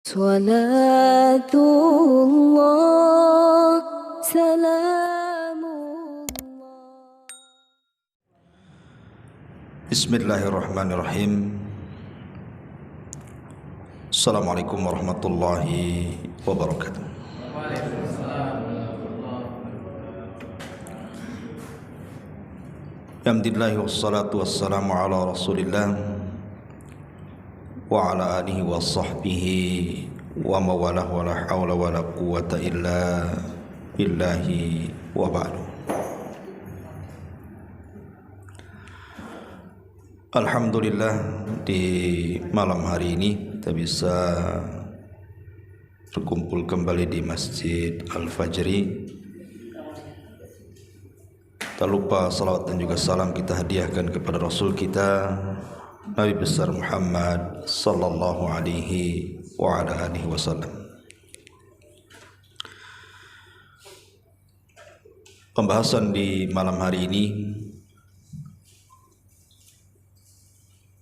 Salatullah, salamullah. Bismillahirrahmanirrahim. Assalamualaikum warahmatullahi wabarakatuh. Alhamdulillah wassalatu wassalamu ala rasulillah wa ala alihi wa sahbihi wa mawalah wa la hawla wa la quwata illa billahi wa ba'du. Alhamdulillah, di malam hari ini kita bisa berkumpul kembali di Masjid Al-Fajri. Tak lupa salawat dan juga salam kita hadiahkan kepada Rasul kita Nabi besar Muhammad sallallahu alaihi wa ala alihi wasallam. Pembahasan di malam hari ini,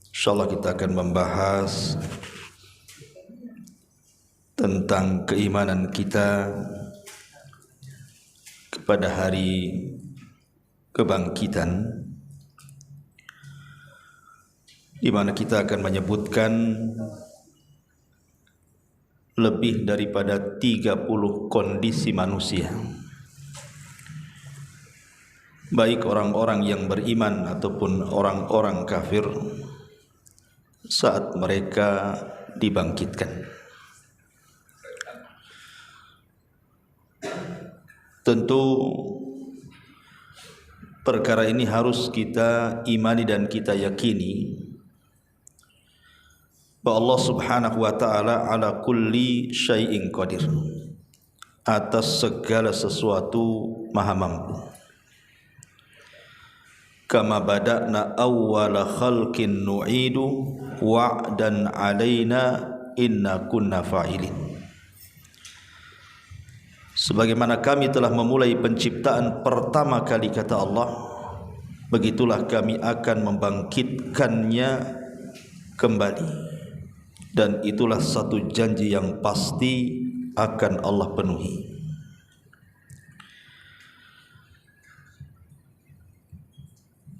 insyaallah kita akan membahas tentang keimanan kita kepada hari kebangkitan, di mana kita akan menyebutkan lebih daripada 30 kondisi manusia, baik orang-orang yang beriman ataupun orang-orang kafir, saat mereka dibangkitkan. Tentu perkara ini harus kita imani dan kita yakini bahwa Allah Subhanahu wa taala ala kulli syai'in qadir, atas segala sesuatu maha mampu. Kama bada'na awwala khalqin nu'idu wa'dan 'alaina inna kunna fa'ilin. Sebagaimana kami telah memulai penciptaan pertama kali, kata Allah, begitulah kami akan membangkitkannya kembali, dan itulah satu janji yang pasti akan Allah penuhi.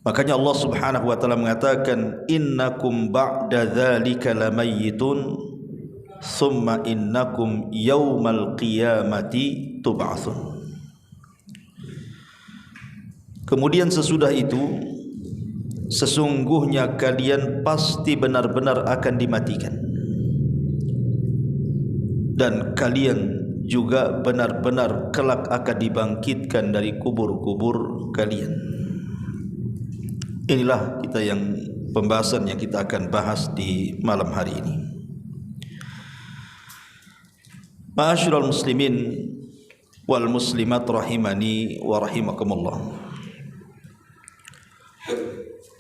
Makanya Allah Subhanahu wa taala mengatakan, innakum ba'da dzalika lamayyitun summa innakum yaumal qiyamati tub'atsun. Kemudian sesudah itu, sesungguhnya kalian pasti benar-benar akan dimatikan, dan kalian juga benar-benar kelak akan dibangkitkan dari kubur-kubur kalian. Inilah pembahasan yang kita akan bahas di malam hari ini. Ma'asyiral muslimin wal muslimat rahimani wa rahimakumullah.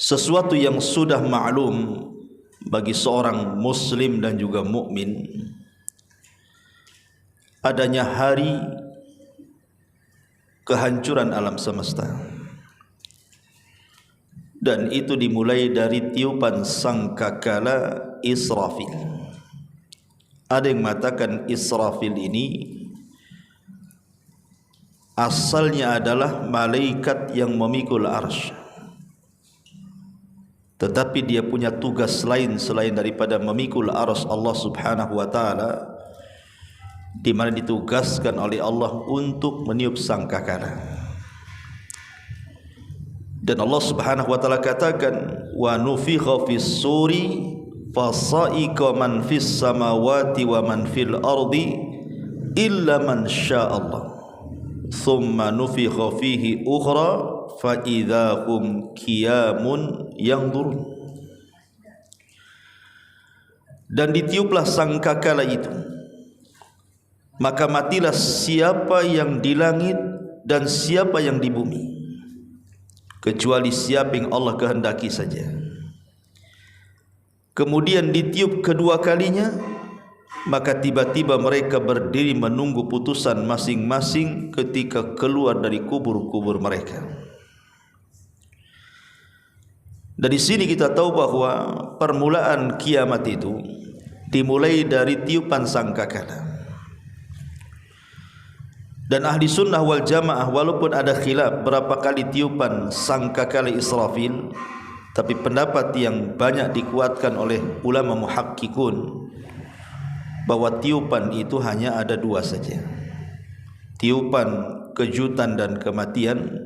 Sesuatu yang sudah maklum bagi seorang muslim dan juga mukmin, adanya hari kehancuran alam semesta, dan itu dimulai dari tiupan sangkakala Israfil. Ada yang mengatakan Israfil ini asalnya adalah malaikat yang memikul arsy, tetapi dia punya tugas lain selain daripada memikul arsy Allah Subhanahu wa taala, di mana ditugaskan oleh Allah untuk meniup sangkakala. Dan Allah Subhanahu wa taala katakan, wa nufikha fis suri fasa'iqa man fis samawati wa man fil ardi illa man sya'allah thumma nufikha fihi ukhra fa idza hum qiyamun yanzurun. Dan ditiuplah sangkakala itu, maka matilah siapa yang di langit dan siapa yang di bumi, kecuali siapa yang Allah kehendaki saja. Kemudian ditiup kedua kalinya, maka tiba-tiba mereka berdiri menunggu putusan masing-masing ketika keluar dari kubur-kubur mereka. Dari sini kita tahu bahwa permulaan kiamat itu dimulai dari tiupan sangkakala. Dan ahli sunnah wal jamaah walaupun ada khilaf berapa kali tiupan sangkakala Israfil, tapi pendapat yang banyak dikuatkan oleh ulama muhakkikun bahwa tiupan itu hanya ada dua saja. Tiupan kejutan dan kematian,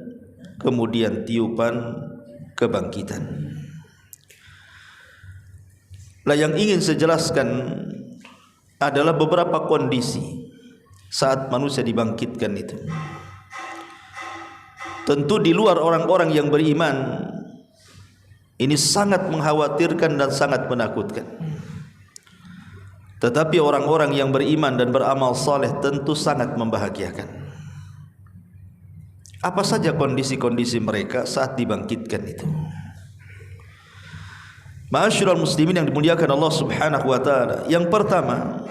kemudian tiupan kebangkitan. Lah yang ingin saya jelaskan adalah beberapa kondisi saat manusia dibangkitkan itu. Tentu di luar orang-orang yang beriman, ini sangat mengkhawatirkan dan sangat menakutkan. Tetapi orang-orang yang beriman dan beramal saleh tentu sangat membahagiakan. Apa saja kondisi-kondisi mereka saat dibangkitkan itu? Ma'asyiral muslimin yang dimuliakan Allah Subhanahu wa taala. Yang pertama,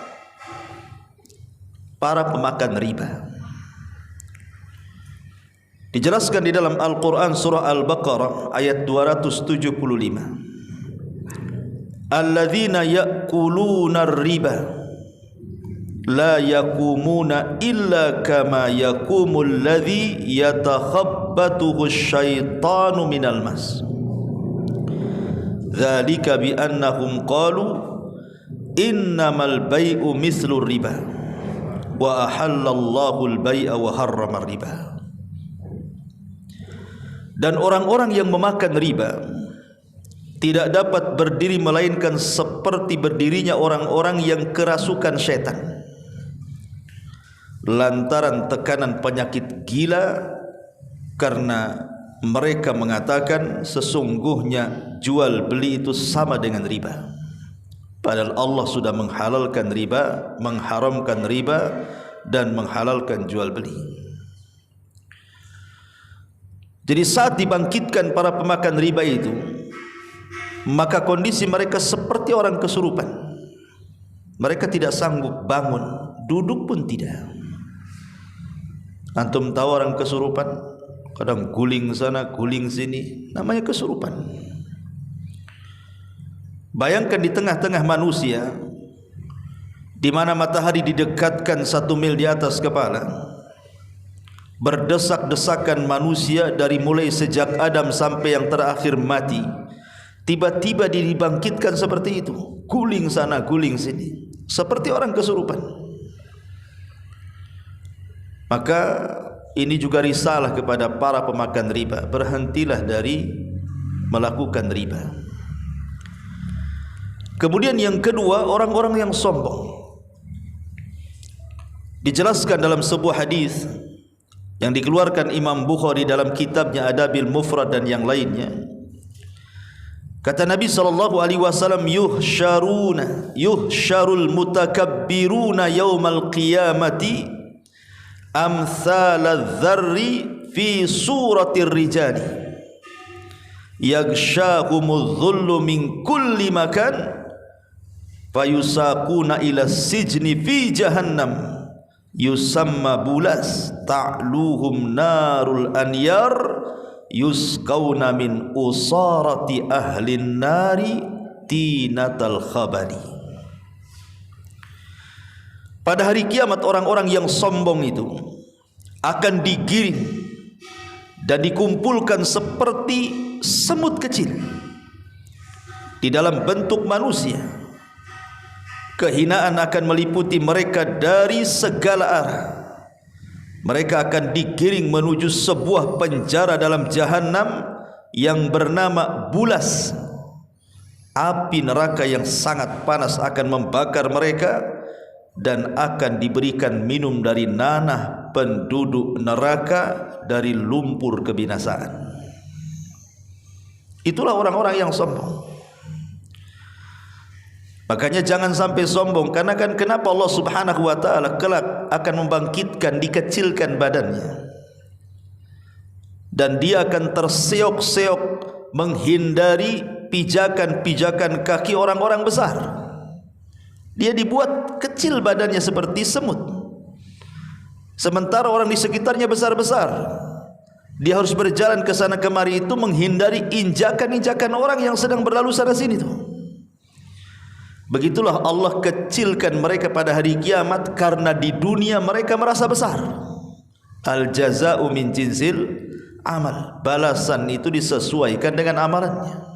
para pemakan riba. Dijelaskan di dalam Al-Qur'an surah Al-Baqarah ayat 275. Alladzina ya'kuluna ar-riba la yakumuna illa kama yakumul ladzi yatakhabbathu asyaitanu minal mas. Dzalika bi annahum qalu innamal bai'u mithlur riba wa ahallallahu al-bai'a wa harrama riba. Dan orang-orang yang memakan riba tidak dapat berdiri melainkan seperti berdirinya orang-orang yang kerasukan setan lantaran tekanan penyakit gila, karena mereka mengatakan sesungguhnya jual beli itu sama dengan riba, padahal Allah sudah menghalalkan riba, mengharamkan riba, dan menghalalkan jual beli. Jadi saat dibangkitkan para pemakan riba itu, maka kondisi mereka seperti orang kesurupan. Mereka tidak sanggup bangun, duduk pun tidak. Antum tahu orang kesurupan? Kadang guling sana, guling sini, namanya kesurupan. Bayangkan di tengah-tengah manusia, di mana matahari didekatkan 1 mil di atas kepala, berdesak-desakan manusia dari mulai sejak Adam sampai yang terakhir mati, tiba-tiba dibangkitkan seperti itu, guling sana, guling sini, seperti orang kesurupan. Maka ini juga risalah kepada para pemakan riba, berhentilah dari melakukan riba. Kemudian yang kedua, orang-orang yang sombong. Dijelaskan dalam sebuah hadis yang dikeluarkan Imam Bukhari dalam kitabnya Adabil Mufrad dan yang lainnya. Kata Nabi SAW, yuhsyarul mutakabbiruna yawmal qiyamati amthalal dzarri fi suratir rijali yaghshahumudz dhullu min kulli makan fayusaquna ila sijni fi jahannam yusamma bulas ta'luhum narul anyar yusqauna min usarati ahlin nari tinatal khabali. Pada hari kiamat orang-orang yang sombong itu akan digiring dan dikumpulkan seperti semut kecil di dalam bentuk manusia. Kehinaan akan meliputi mereka dari segala arah. Mereka akan digiring menuju sebuah penjara dalam jahanam yang bernama bulas. Api neraka yang sangat panas akan membakar mereka dan akan diberikan minum dari nanah penduduk neraka dari lumpur kebinasaan. Itulah orang-orang yang sombong. Makanya jangan sampai sombong, karena kan kenapa Allah Subhanahu wa taala kelak akan membangkitkan, dikecilkan badannya, dan dia akan terseok-seok menghindari pijakan-pijakan kaki orang-orang besar. Dia dibuat kecil badannya seperti semut, sementara orang di sekitarnya besar-besar. Dia harus berjalan ke sana kemari itu menghindari injakan-injakan orang yang sedang berlalu sana sini tuh. Begitulah Allah kecilkan mereka pada hari kiamat karena di dunia mereka merasa besar. Al jaza'u min jinsil amal. Balasan itu disesuaikan dengan amalannya.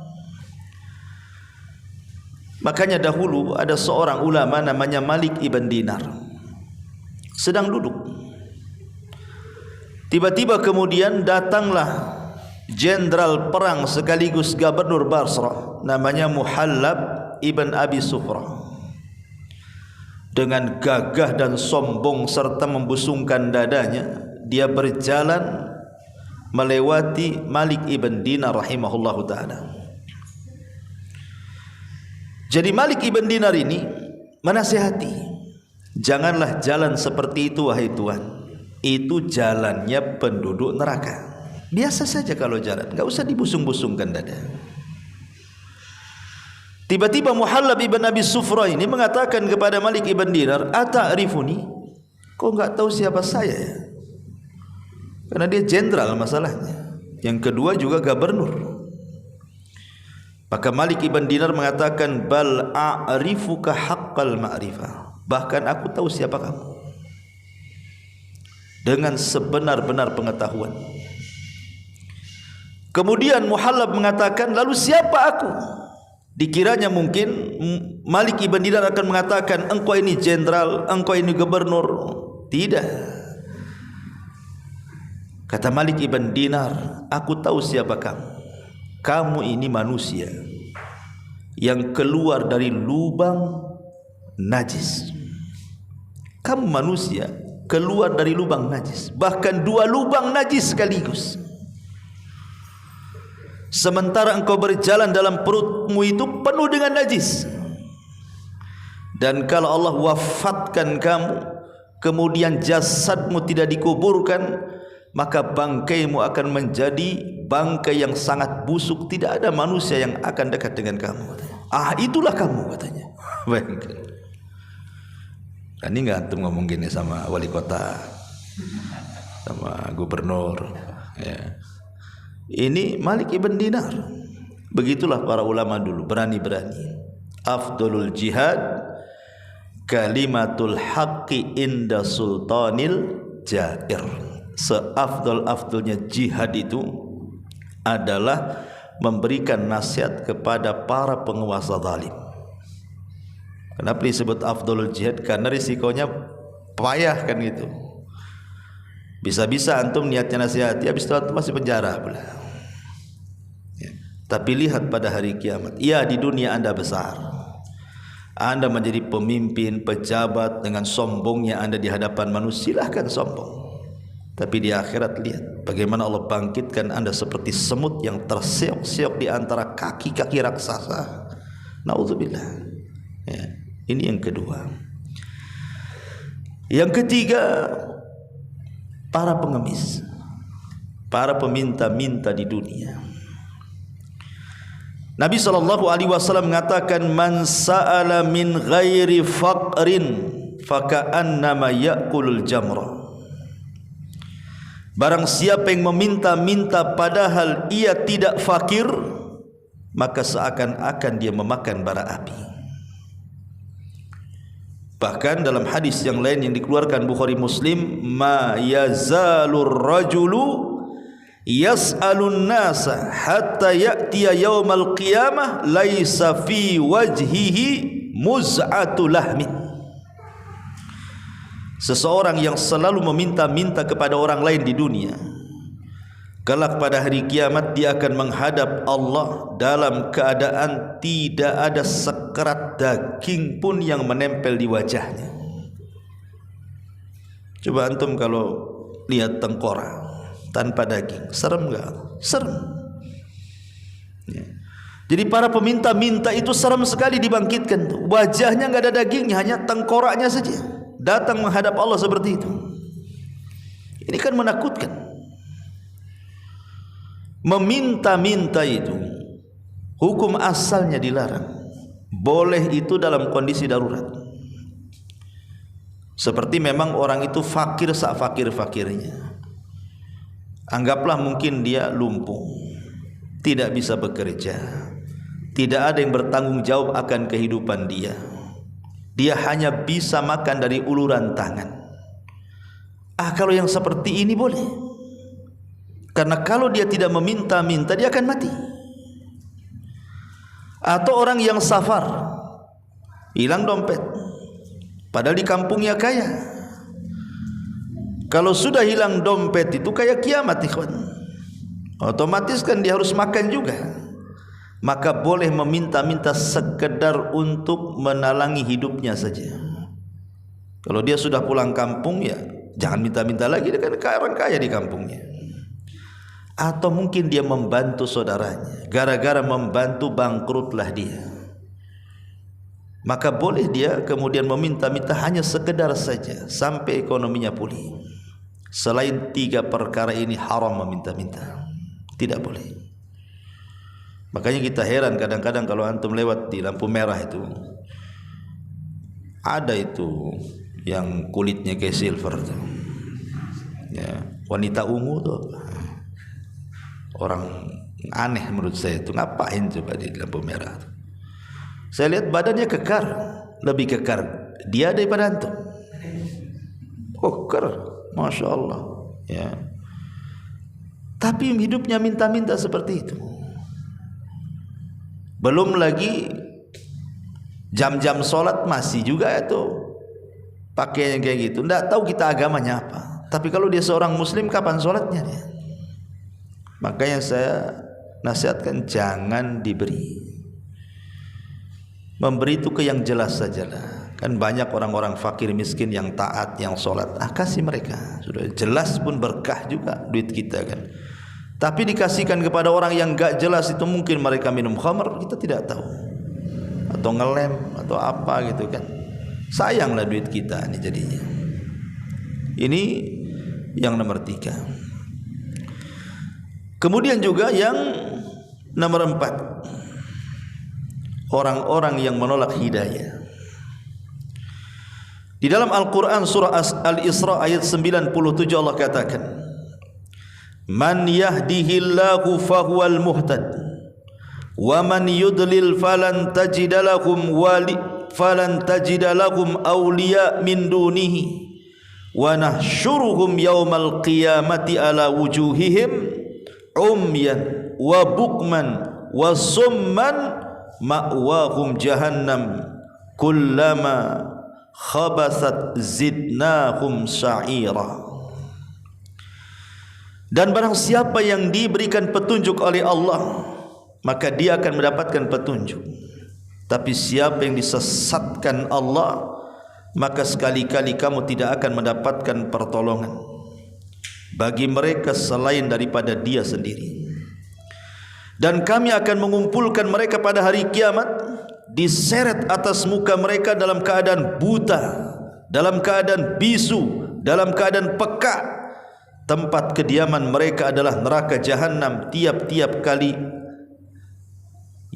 Makanya dahulu ada seorang ulama namanya Malik ibn Dinar. Sedang duduk. Tiba-tiba kemudian datanglah jenderal perang sekaligus gubernur Basrah namanya Muhallab ibn Abi Sufrah. Dengan gagah dan sombong serta membusungkan dadanya, dia berjalan melewati Malik ibn Dinar rahimahullahu ta'ala. Jadi Malik ibn Dinar ini menasihati, janganlah jalan seperti itu wahai Tuhan. Itu jalannya penduduk neraka. Biasa saja kalau jalan, enggak usah dibusung-busungkan dada. Tiba-tiba Muhallab ibn Abi Sufrah ini mengatakan kepada Malik ibn Dinar, "Ata'rifuni?" Kau enggak tahu siapa saya ya? Karena dia jenderal masalahnya. Yang kedua juga gubernur. Maka Malik ibn Dinar mengatakan, "Bal a'rifuka haqqal ma'rifah." Bahkan aku tahu siapa kamu dengan sebenar-benar pengetahuan. Kemudian Muhallab mengatakan, "Lalu siapa aku?" Dikiranya mungkin Malik ibn Dinar akan mengatakan, "Engkau ini jenderal, engkau ini gubernur." Tidak. Kata Malik ibn Dinar, "Aku tahu siapa kamu. Kamu ini manusia yang keluar dari lubang najis. Kamu manusia keluar dari lubang najis, bahkan dua lubang najis sekaligus. Sementara engkau berjalan dalam perutmu itu penuh dengan najis. Dan kalau Allah wafatkan kamu, kemudian jasadmu tidak dikuburkan, maka bangkaimu akan menjadi bangkai yang sangat busuk. Tidak ada manusia yang akan dekat dengan kamu." Ah, itulah kamu katanya. Bayangkan. Ini enggak antum ngomong gini sama wali kota, sama gubernur ya. Ini Malik ibn Dinar. Begitulah para ulama dulu, berani-berani. Afdalul jihad kalimatul haqqi inda sultanil jair. Seafdal-afdalnya jihad itu adalah memberikan nasihat kepada para penguasa zalim. Kenapa disebut afdalul jihad? Karena risikonya payah kan gitu. Bisa-bisa antum niatnya nasihati, habis itu antum masih penjara pula. Ya. Tapi lihat pada hari kiamat, ya di dunia anda besar, anda menjadi pemimpin, pejabat, dengan sombongnya anda di hadapan manusia, silahkan sombong. Tapi di akhirat lihat bagaimana Allah bangkitkan anda seperti semut yang terseok-seok di antara kaki-kaki raksasa. Naudzubillah. Ya. Ini yang kedua. Yang ketiga, para pengemis, para peminta-minta di dunia. Nabi SAW mengatakan, "Man sa'ala min ghairi faqrin faka'annama ya'kulul jamra." Barang siapa yang meminta-minta padahal ia tidak fakir, maka seakan-akan dia memakan bara api. Bahkan dalam hadis yang lain yang dikeluarkan Bukhari Muslim, "Ma yazalur rajulu yas'alun nasa hatta ya'tiya yaumal qiyamah laisa fi wajhihi muz'atu lahmin." Seseorang yang selalu meminta-minta kepada orang lain di dunia, kelak pada hari kiamat dia akan menghadap Allah dalam keadaan tidak ada sekerat daging pun yang menempel di wajahnya. Coba antum kalau lihat tengkorak tanpa daging, serem enggak? Serem. Ya. Jadi para peminta-minta itu serem sekali dibangkitkan tuh. Wajahnya enggak ada dagingnya, hanya tengkoraknya saja. Datang menghadap Allah seperti itu. Ini kan menakutkan. Meminta-minta itu hukum asalnya dilarang. Boleh itu dalam kondisi darurat. Seperti memang orang itu fakir sak-fakir-fakirnya. Anggaplah mungkin dia lumpuh, tidak bisa bekerja, tidak ada yang bertanggung jawab akan kehidupan dia. Dia hanya bisa makan dari uluran tangan. Kalau yang seperti ini boleh, karena kalau dia tidak meminta-minta dia akan mati. Atau orang yang safar, hilang dompet, padahal di kampungnya kaya. Kalau sudah hilang dompet itu kayak kiamat, ikhwan. Otomatis kan dia harus makan juga. Maka boleh meminta-minta sekedar untuk menalangi hidupnya saja. Kalau dia sudah pulang kampung, ya jangan minta-minta lagi, dia kan orang kaya di kampungnya. Atau mungkin dia membantu saudaranya, gara-gara membantu bangkrutlah dia. Maka boleh dia kemudian meminta-minta hanya sekedar saja sampai ekonominya pulih. Selain 3 perkara ini haram meminta-minta, tidak boleh. Makanya kita heran kadang-kadang kalau antum lewat di lampu merah itu, ada itu yang kulitnya kayak silver tuh, ya, wanita ungu tuh, orang aneh menurut saya itu, ngapain coba di lampu merah tuh? Saya lihat badannya kekar, lebih kekar dia daripada antum. Oh, kekar, masya Allah, ya. Tapi hidupnya minta-minta seperti itu. Belum lagi jam-jam sholat masih juga itu pakainya kayak gitu. Tidak tahu kita agamanya apa. Tapi kalau dia seorang muslim, kapan sholatnya dia? Makanya saya nasihatkan jangan diberi. Memberi itu ke yang jelas sajalah. Kan banyak orang-orang fakir miskin yang taat, yang sholat. Kasih mereka. Sudah jelas pun berkah juga duit kita kan. Tapi dikasihkan kepada orang yang gak jelas, itu mungkin mereka minum khamr, kita tidak tahu, atau ngelem atau apa gitu kan. Sayanglah duit kita ini jadinya. Ini yang nomor 3. Kemudian juga yang nomor 4, orang-orang yang menolak hidayah. Di dalam Al-Quran surah Al-Isra ayat 97 Allah katakan, Man yahdihillahu fahuwal muhtad wa man yudlil falan tajida lahum awliya min dunihi wa nahsyuruhum yawmal qiyamati ala wujuhihim umyan wa bukman wa summan ma'wahum jahannam kullama khabasat zidnahum sa'ira. Dan barang siapa yang diberikan petunjuk oleh Allah, maka dia akan mendapatkan petunjuk. Tapi siapa yang disesatkan Allah, maka sekali-kali kamu tidak akan mendapatkan pertolongan bagi mereka selain daripada dia sendiri. Dan kami akan mengumpulkan mereka pada hari kiamat, diseret atas muka mereka dalam keadaan buta, dalam keadaan bisu, dalam keadaan peka. Tempat kediaman mereka adalah neraka jahanam. Tiap-tiap kali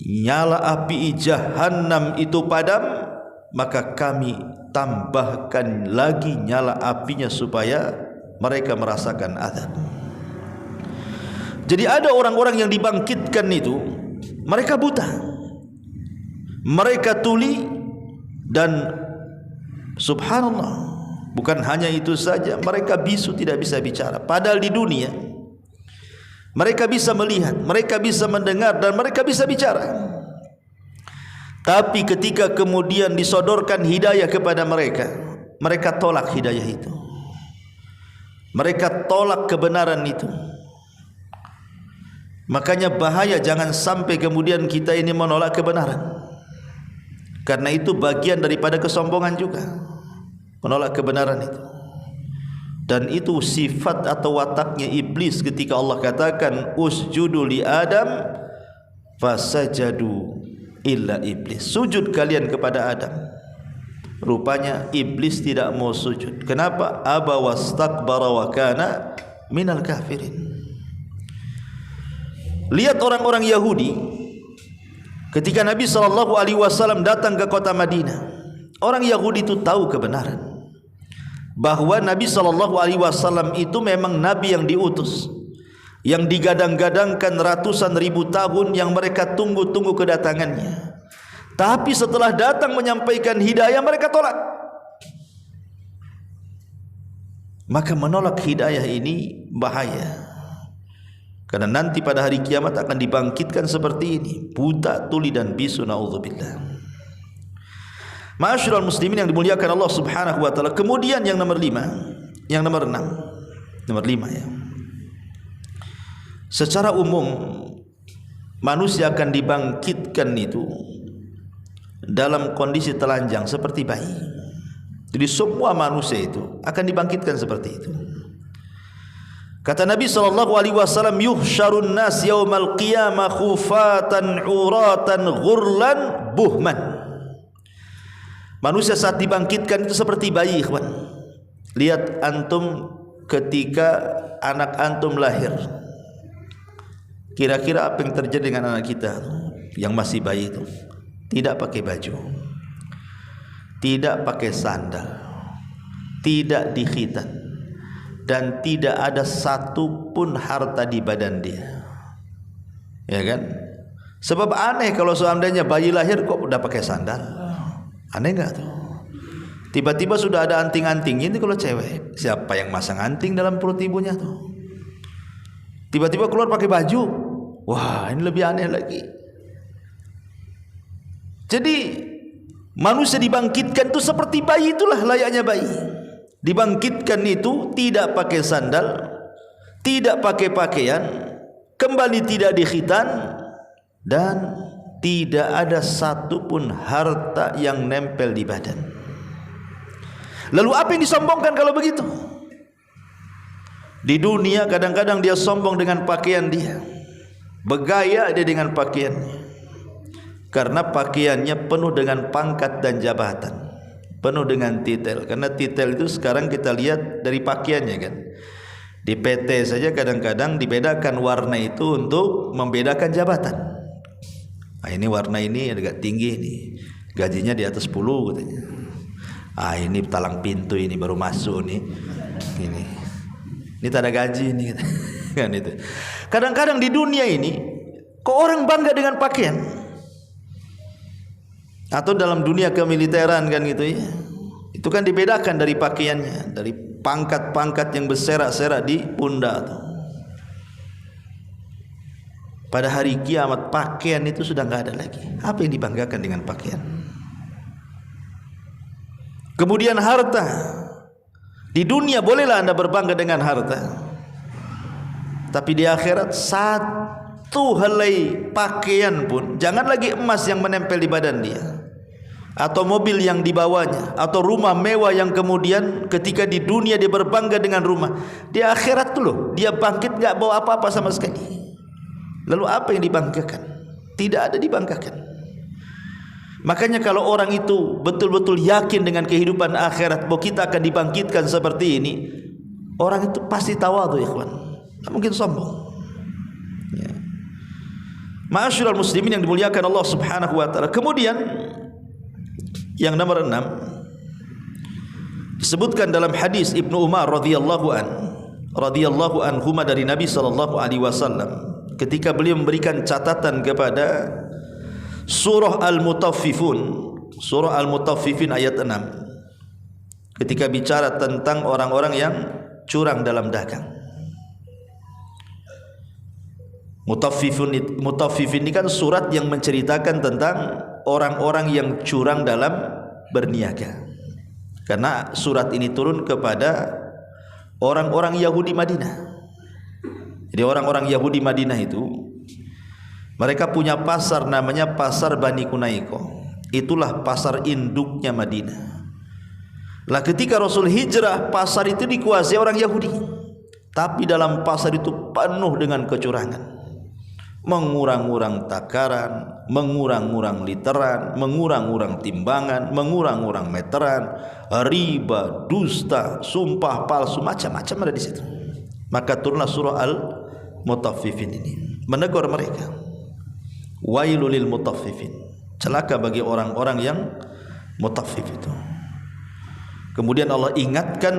nyala api jahanam itu padam, maka kami tambahkan lagi nyala apinya supaya mereka merasakan azab. Jadi ada orang-orang yang dibangkitkan itu, mereka buta, mereka tuli, dan subhanallah, bukan hanya itu saja, mereka bisu, tidak bisa bicara. Padahal di dunia mereka bisa melihat, mereka bisa mendengar, dan mereka bisa bicara. Tapi ketika kemudian disodorkan hidayah kepada mereka, mereka tolak hidayah itu. Mereka tolak kebenaran itu. Makanya bahaya, jangan sampai kemudian kita ini menolak kebenaran. Karena itu bagian daripada kesombongan juga, menolak kebenaran itu. Dan itu sifat atau wataknya iblis ketika Allah katakan usjudu li Adam fasajadu illa iblis, sujud kalian kepada Adam. Rupanya iblis tidak mau sujud. Kenapa? Aba wastakbara wa kana minal kafirin. Lihat orang-orang Yahudi ketika Nabi SAW datang ke kota Madinah. Orang Yahudi itu tahu kebenaran bahwa Nabi SAW itu memang Nabi yang diutus, yang digadang-gadangkan ratusan ribu tahun, yang mereka tunggu-tunggu kedatangannya. Tapi setelah datang menyampaikan hidayah, mereka tolak. Maka menolak hidayah ini bahaya. Karena nanti pada hari kiamat akan dibangkitkan seperti ini, buta, tuli dan bisu, naudzubillah. Ma'asyiral muslimin yang dimuliakan Allah Subhanahu wa taala. Kemudian yang nomor 5, yang nomor 6. Nomor 5 ya. Secara umum manusia akan dibangkitkan itu dalam kondisi telanjang seperti bayi. Jadi semua manusia itu akan dibangkitkan seperti itu. Kata Nabi SAW, yuhsyarun nas yaumal qiyamah khufatan uratan ghurlan buhman. Manusia saat dibangkitkan itu seperti bayi, ikhwan. Lihat antum ketika anak antum lahir, kira-kira apa yang terjadi dengan anak kita yang masih bayi itu? Tidak pakai baju, tidak pakai sandal, tidak dikhitan, dan tidak ada satu pun harta di badan dia. Ya kan? Sebab aneh kalau seandainya bayi lahir kok udah pakai sandal. Aneh enggak tuh? Tiba-tiba sudah ada anting-anting. Ini kalau cewek, siapa yang masang anting dalam perut ibunya tuh? Tiba-tiba keluar pakai baju. Wah, ini lebih aneh lagi. Jadi manusia dibangkitkan itu seperti bayi, itulah layaknya bayi. Dibangkitkan itu tidak pakai sandal, tidak pakai pakaian, kembali tidak dikhitan, dan tidak ada satupun harta yang nempel di badan. Lalu apa yang disombongkan kalau begitu? Di dunia kadang-kadang dia sombong dengan pakaian dia, bergaya dia dengan pakaiannya, karena pakaiannya penuh dengan pangkat dan jabatan, penuh dengan titel. Karena titel itu sekarang kita lihat dari pakaiannya kan. Di PT saja kadang-kadang dibedakan warna itu untuk membedakan jabatan. Nah, ini warna ini agak tinggi nih, gajinya di atas 10 katanya. Ah, ini talang pintu, ini baru masuk nih. Ini tak ada gaji nih kan itu. Kadang-kadang di dunia ini kok orang bangga dengan pakaian. Atau dalam dunia kemiliteran kan gitu ya, itu kan dibedakan dari pakaiannya, dari pangkat-pangkat yang berserak-serak di pundak tuh. Pada hari kiamat pakaian itu sudah nggak ada lagi. Apa yang dibanggakan dengan pakaian? Kemudian harta. Di dunia bolehlah Anda berbangga dengan harta, tapi di akhirat satu helai pakaian pun, jangan lagi emas yang menempel di badan dia, atau mobil yang dibawanya, atau rumah mewah yang kemudian ketika di dunia dia berbangga dengan rumah, di akhirat tuh loh dia bangkit nggak bawa apa-apa sama sekali. Lalu apa yang dibanggakan? Tidak ada dibanggakan. Makanya kalau orang itu betul-betul yakin dengan kehidupan akhirat, bahwa kita akan dibangkitkan seperti ini, orang itu pasti tawadhu, ikhwan. Tidak mungkin sombong. Ya. Ma'asyiral muslimin yang dimuliakan Allah Subhanahu wa taala. Kemudian yang nomor 6 disebutkan dalam hadis Ibnu Umar radhiyallahu anhuma dari Nabi sallallahu alaihi wasallam, ketika beliau memberikan catatan kepada surah Al-Mutaffifun, surah Al-Mutaffifin ayat 6, ketika bicara tentang orang-orang yang curang dalam dagang. Mutaffifin ini kan surat yang menceritakan tentang orang-orang yang curang dalam berniaga. Karena surat ini turun kepada orang-orang Yahudi Madinah. Jadi orang-orang Yahudi Madinah itu, mereka punya pasar namanya pasar Bani Kunaiko. Itulah pasar induknya Madinah. Lah ketika Rasul hijrah, pasar itu dikuasai orang Yahudi. Tapi dalam pasar itu penuh dengan kecurangan. Mengurang-urang takaran, mengurang-urang literan, mengurang-urang timbangan, mengurang-urang meteran, riba, dusta, sumpah palsu, macam-macam ada di situ. Maka turunlah surah Al-Mutaffifin ini menegur mereka. Wailul lil mutaffifin, celaka bagi orang-orang yang mutaffif itu. Kemudian Allah ingatkan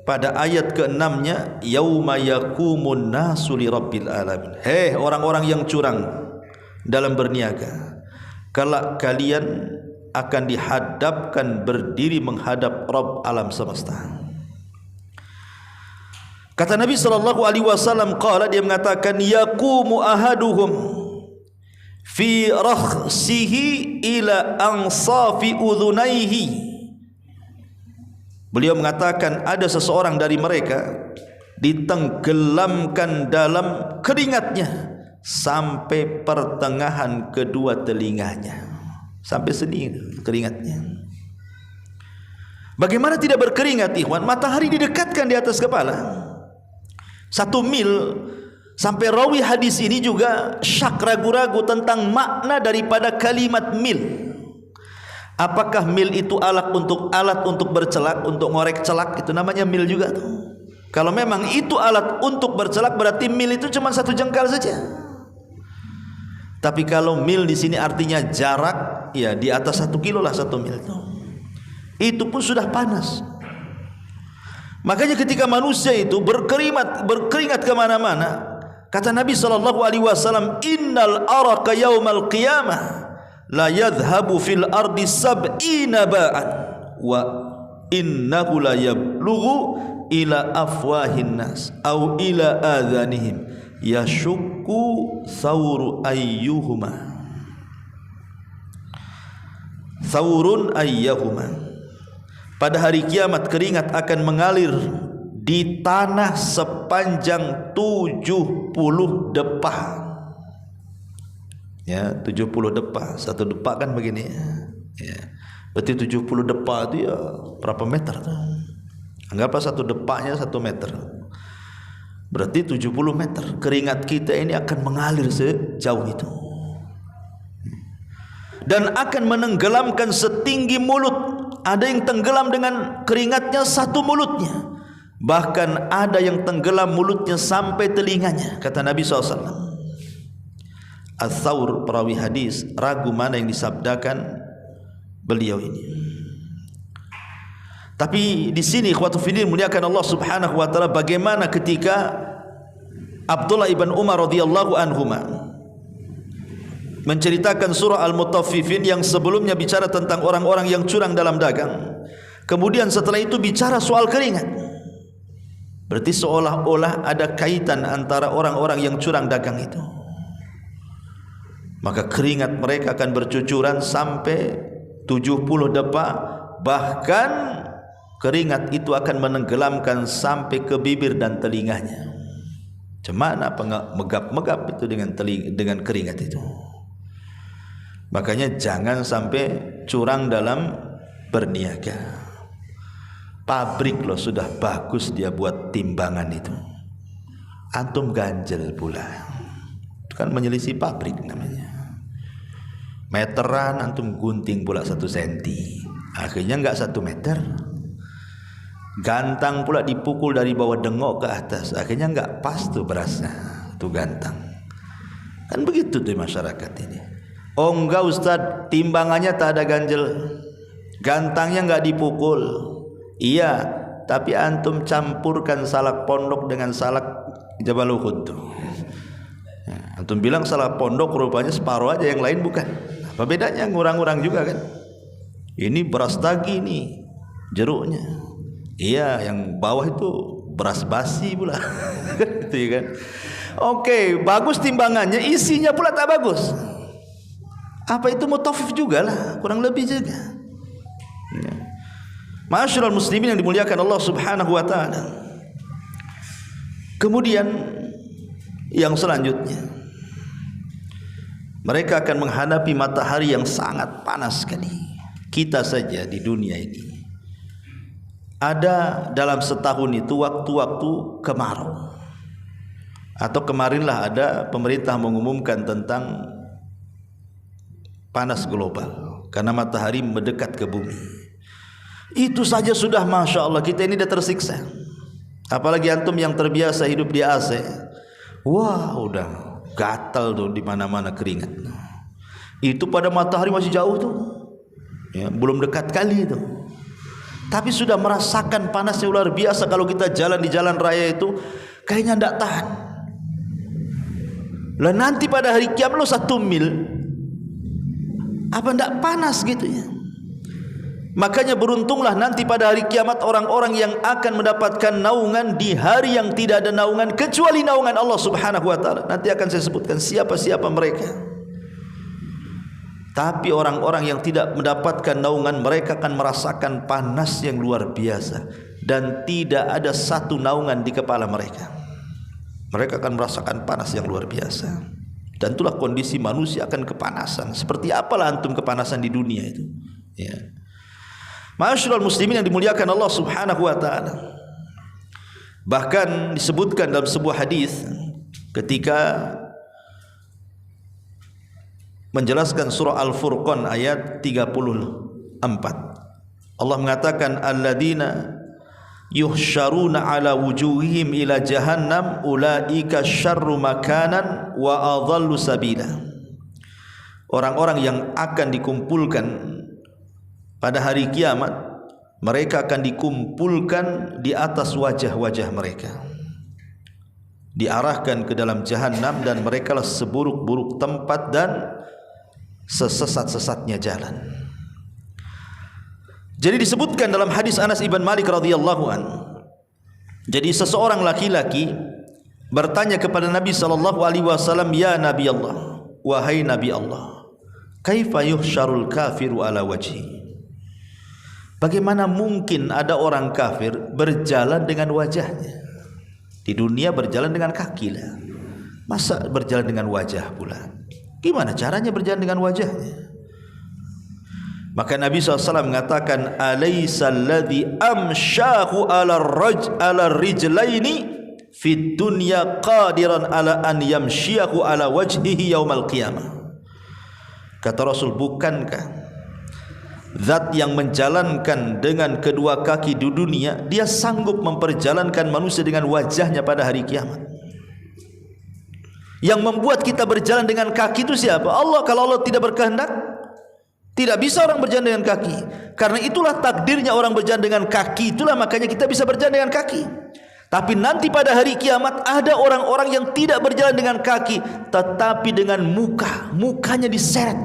pada ayat ke-6-nya, yauma yaqumun nasu lirabbil alamin. Hei orang-orang yang curang dalam berniaga, kelak kalian akan dihadapkan berdiri menghadap Rabb alam semesta. Kata Nabi SAW, qala, dia mengatakan, yaqumu ahaduhum fi rakhsihi ila ansafi udhunaihi. Beliau mengatakan ada seseorang dari mereka ditenggelamkan dalam keringatnya sampai pertengahan kedua telinganya, sampai sini keringatnya. Bagaimana tidak berkeringat, ikhwan? Matahari didekatkan di atas kepala 1 mil. Sampai rawi hadis ini juga syak, ragu-ragu tentang makna daripada kalimat mil. Apakah mil itu alat untuk bercelak, untuk ngorek celak, itu namanya mil juga tuh. Kalau memang itu alat untuk bercelak, berarti mil itu cuma 1 jengkal saja. Tapi kalau mil di sini artinya jarak, ya di atas 1 kilo lah 1 mil itu. Itu pun sudah panas. Makanya ketika manusia itu berkeringat kemana-mana, kata Nabi SAW, innal araka yaumal qiyamah la yadhhabu fil ardi sab'ina ba'an wa innahu la yablughu ila afwahin nas au ila adhanihim yashukku thawru ayyuhuma. Pada hari kiamat keringat akan mengalir di tanah sepanjang 70 depah. Ya, 70 depah. 1 depah kan begini ya. Berarti 70 depah itu ya berapa meter tuh? Anggaplah 1 depahnya 1 meter. Berarti 70 meter. Keringat kita ini akan mengalir sejauh itu. Dan akan menenggelamkan setinggi mulut. Ada yang tenggelam dengan keringatnya 1 mulutnya. Bahkan ada yang tenggelam mulutnya sampai telinganya. Kata Nabi SAW. Ats-Tsaur, perawi hadis, ragu mana yang disabdakan beliau ini. Tapi di sini ikhwatu fillah muliakan Allah Subhanahu wa taala, bagaimana ketika Abdullah ibn Umar radhiyallahu anhuma menceritakan surah Al-Mutaffifin yang sebelumnya bicara tentang orang-orang yang curang dalam dagang. Kemudian setelah itu bicara soal keringat. Berarti seolah-olah ada kaitan antara orang-orang yang curang dagang itu. Maka keringat mereka akan bercucuran sampai 70 depah. Bahkan keringat itu akan menenggelamkan sampai ke bibir dan telinganya. Cemana megap-megap itu dengan keringat itu. Makanya jangan sampai curang dalam berniaga. Pabrik loh sudah bagus dia buat timbangan itu, antum ganjel pula. Itu kan menyelisih pabrik namanya. Meteran antum gunting pula 1 senti, akhirnya enggak 1 meter. Gantang pula dipukul dari bawah dengok ke atas, akhirnya enggak pas tuh berasnya tuh gantang. Kan begitu tuh masyarakat ini. Oh enggak Ustaz, timbangannya tak ada ganjel, gantangnya enggak dipukul. Iya, tapi antum campurkan salak pondok dengan salak Jabal Uhud tuh. Antum bilang salak pondok rupanya separuh aja, yang lain bukan. Apa bedanya? Ngurang-ngurang juga kan. Ini beras tagi nih jeruknya. Iya, yang bawah itu beras basi pula. Gitu ya kan. Oke, bagus timbangannya, isinya pula tak bagus. Apa itu mutaffif juga lah, kurang lebih juga. Ya. Ma'asyiral muslimin yang dimuliakan Allah Subhanahu wa taala. Kemudian yang selanjutnya, mereka akan menghadapi matahari yang sangat panas sekali. Kita saja di dunia ini ada dalam setahun itu waktu-waktu kemarau. Atau kemarinlah ada pemerintah mengumumkan tentang panas global karena matahari mendekat ke bumi. Itu saja sudah Masya Allah kita ini sudah tersiksa. Apalagi antum yang terbiasa hidup di AC. Wah udah gatal tuh di mana-mana keringat. Itu pada matahari masih jauh tuh, ya, belum dekat kali itu. tapi sudah merasakan panasnya luar biasa. Kalau kita jalan di jalan raya itu kayaknya tidak tahan. Lah nanti pada hari kiamat lo 1 mil, apa tidak panas gitu ya? Makanya beruntunglah nanti pada hari kiamat orang-orang yang akan mendapatkan naungan di hari yang tidak ada naungan kecuali naungan Allah Subhanahu wa taala. Nanti akan saya sebutkan siapa-siapa mereka. Tapi orang-orang yang tidak mendapatkan naungan, mereka akan merasakan panas yang luar biasa dan tidak ada satu naungan di kepala mereka. Mereka akan merasakan panas yang luar biasa. Dan itulah kondisi manusia akan kepanasan. Seperti apalah antum kepanasan di dunia itu, ya. Ma'asyiral muslimin yang dimuliakan Allah Subhanahu wa taala. Bahkan disebutkan dalam sebuah hadis ketika menjelaskan surah Al-Furqan ayat 34. Allah mengatakan alladzina yuhsyaruna ala wujuhihim ila jahannam ulaika syarru makanan wa adhallu sabila. Orang-orang yang akan dikumpulkan pada hari kiamat, mereka akan dikumpulkan di atas wajah-wajah mereka, diarahkan ke dalam jahannam, dan merekalah seburuk-buruk tempat dan sesesat-sesatnya jalan. Jadi disebutkan dalam hadis Anas ibn Malik radhiyallahu an. Jadi seseorang laki-laki bertanya kepada Nabi sallallahu alaihi wasallam, "Ya Nabi Allah, wahai Nabi Allah, kaifa yuhsyarul kafiru ala wajhi?" Bagaimana mungkin ada orang kafir berjalan dengan wajahnya? Di dunia berjalan dengan kaki lah, masa berjalan dengan wajah pula? Gimana caranya berjalan dengan wajahnya? Maka Nabi SAW mengatakan, alaysa alladhi amshahu ala rijlaini fid dunya qadiran ala an yamshiyahu ala wajhihi yaumal qiyamah. Kata Rasul, bukankah zat yang menjalankan dengan kedua kaki di dunia, dia sanggup memperjalankan manusia dengan wajahnya pada hari kiamat? Yang membuat kita berjalan dengan kaki itu siapa? Allah. Kalau Allah tidak berkehendak, tidak bisa orang berjalan dengan kaki. Karena itulah takdirnya orang berjalan dengan kaki. Itulah makanya kita bisa berjalan dengan kaki. Tapi nanti pada hari kiamat ada orang-orang yang tidak berjalan dengan kaki, tetapi dengan mukanya diseret.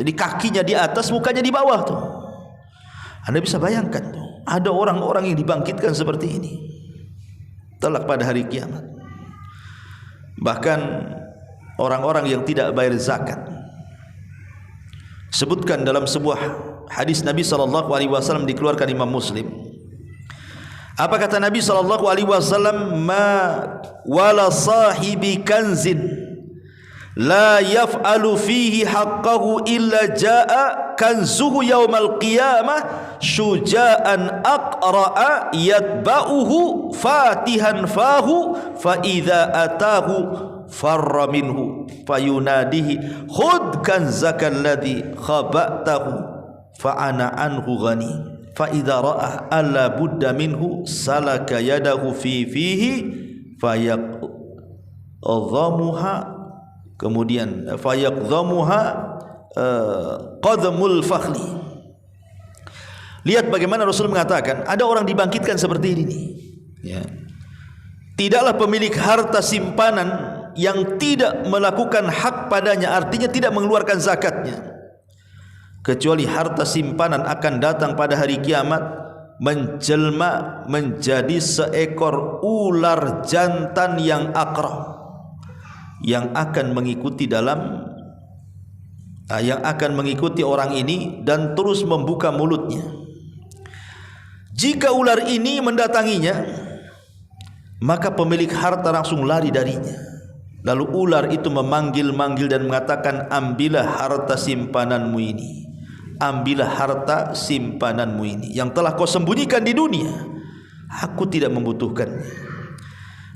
Jadi kakinya di atas, mukanya di bawah tuh. Anda bisa bayangkan tuh, ada orang-orang yang dibangkitkan seperti ini kelak pada hari kiamat. Bahkan orang-orang yang tidak bayar zakat. Sebutkan dalam sebuah hadis Nabi sallallahu alaihi wasallam dikeluarkan Imam Muslim. Apa kata Nabi sallallahu alaihi wasallam? Ma wala sahibi kanzin la yaf'alu fihi haqqahu illa jaa kanzuhu yaumal qiyamah syuja'an aqra'a yatba'uhu fatihan fahu fa idza atahu farra minhu fayunadihi khudh kanzaka alladhi khaba'tahu fa ana anhu ghani fa idza ra'a alla budda minhu salaka yadahu fi fihi fayaqdhamuha, kemudian fayaqdhamuha qadmul fakhli. Lihat bagaimana Rasul mengatakan ada orang dibangkitkan seperti ini, ya. Tidaklah pemilik harta simpanan yang tidak melakukan hak padanya, artinya tidak mengeluarkan zakatnya, kecuali harta simpanan akan datang pada hari kiamat menjelma menjadi seekor ular jantan yang aqra, yang akan mengikuti orang ini dan terus membuka mulutnya. Jika ular ini mendatanginya, maka pemilik harta langsung lari darinya. Lalu ular itu memanggil-manggil dan mengatakan, ambillah harta simpananmu ini, ambillah harta simpananmu ini yang telah kau sembunyikan di dunia, aku tidak membutuhkannya.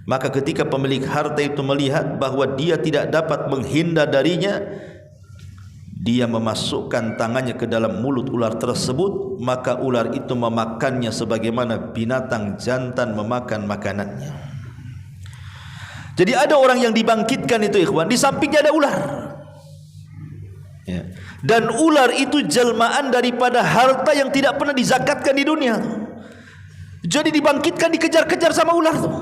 Maka ketika pemilik harta itu melihat bahwa dia tidak dapat menghindar darinya, dia memasukkan tangannya ke dalam mulut ular tersebut, maka ular itu memakannya sebagaimana binatang jantan memakan makanannya. Jadi ada orang yang dibangkitkan itu ikhwan, di sampingnya ada ular. Ya. Dan ular itu jelmaan daripada harta yang tidak pernah dizakatkan di dunia. Jadi dibangkitkan, dikejar-kejar sama ular tuh.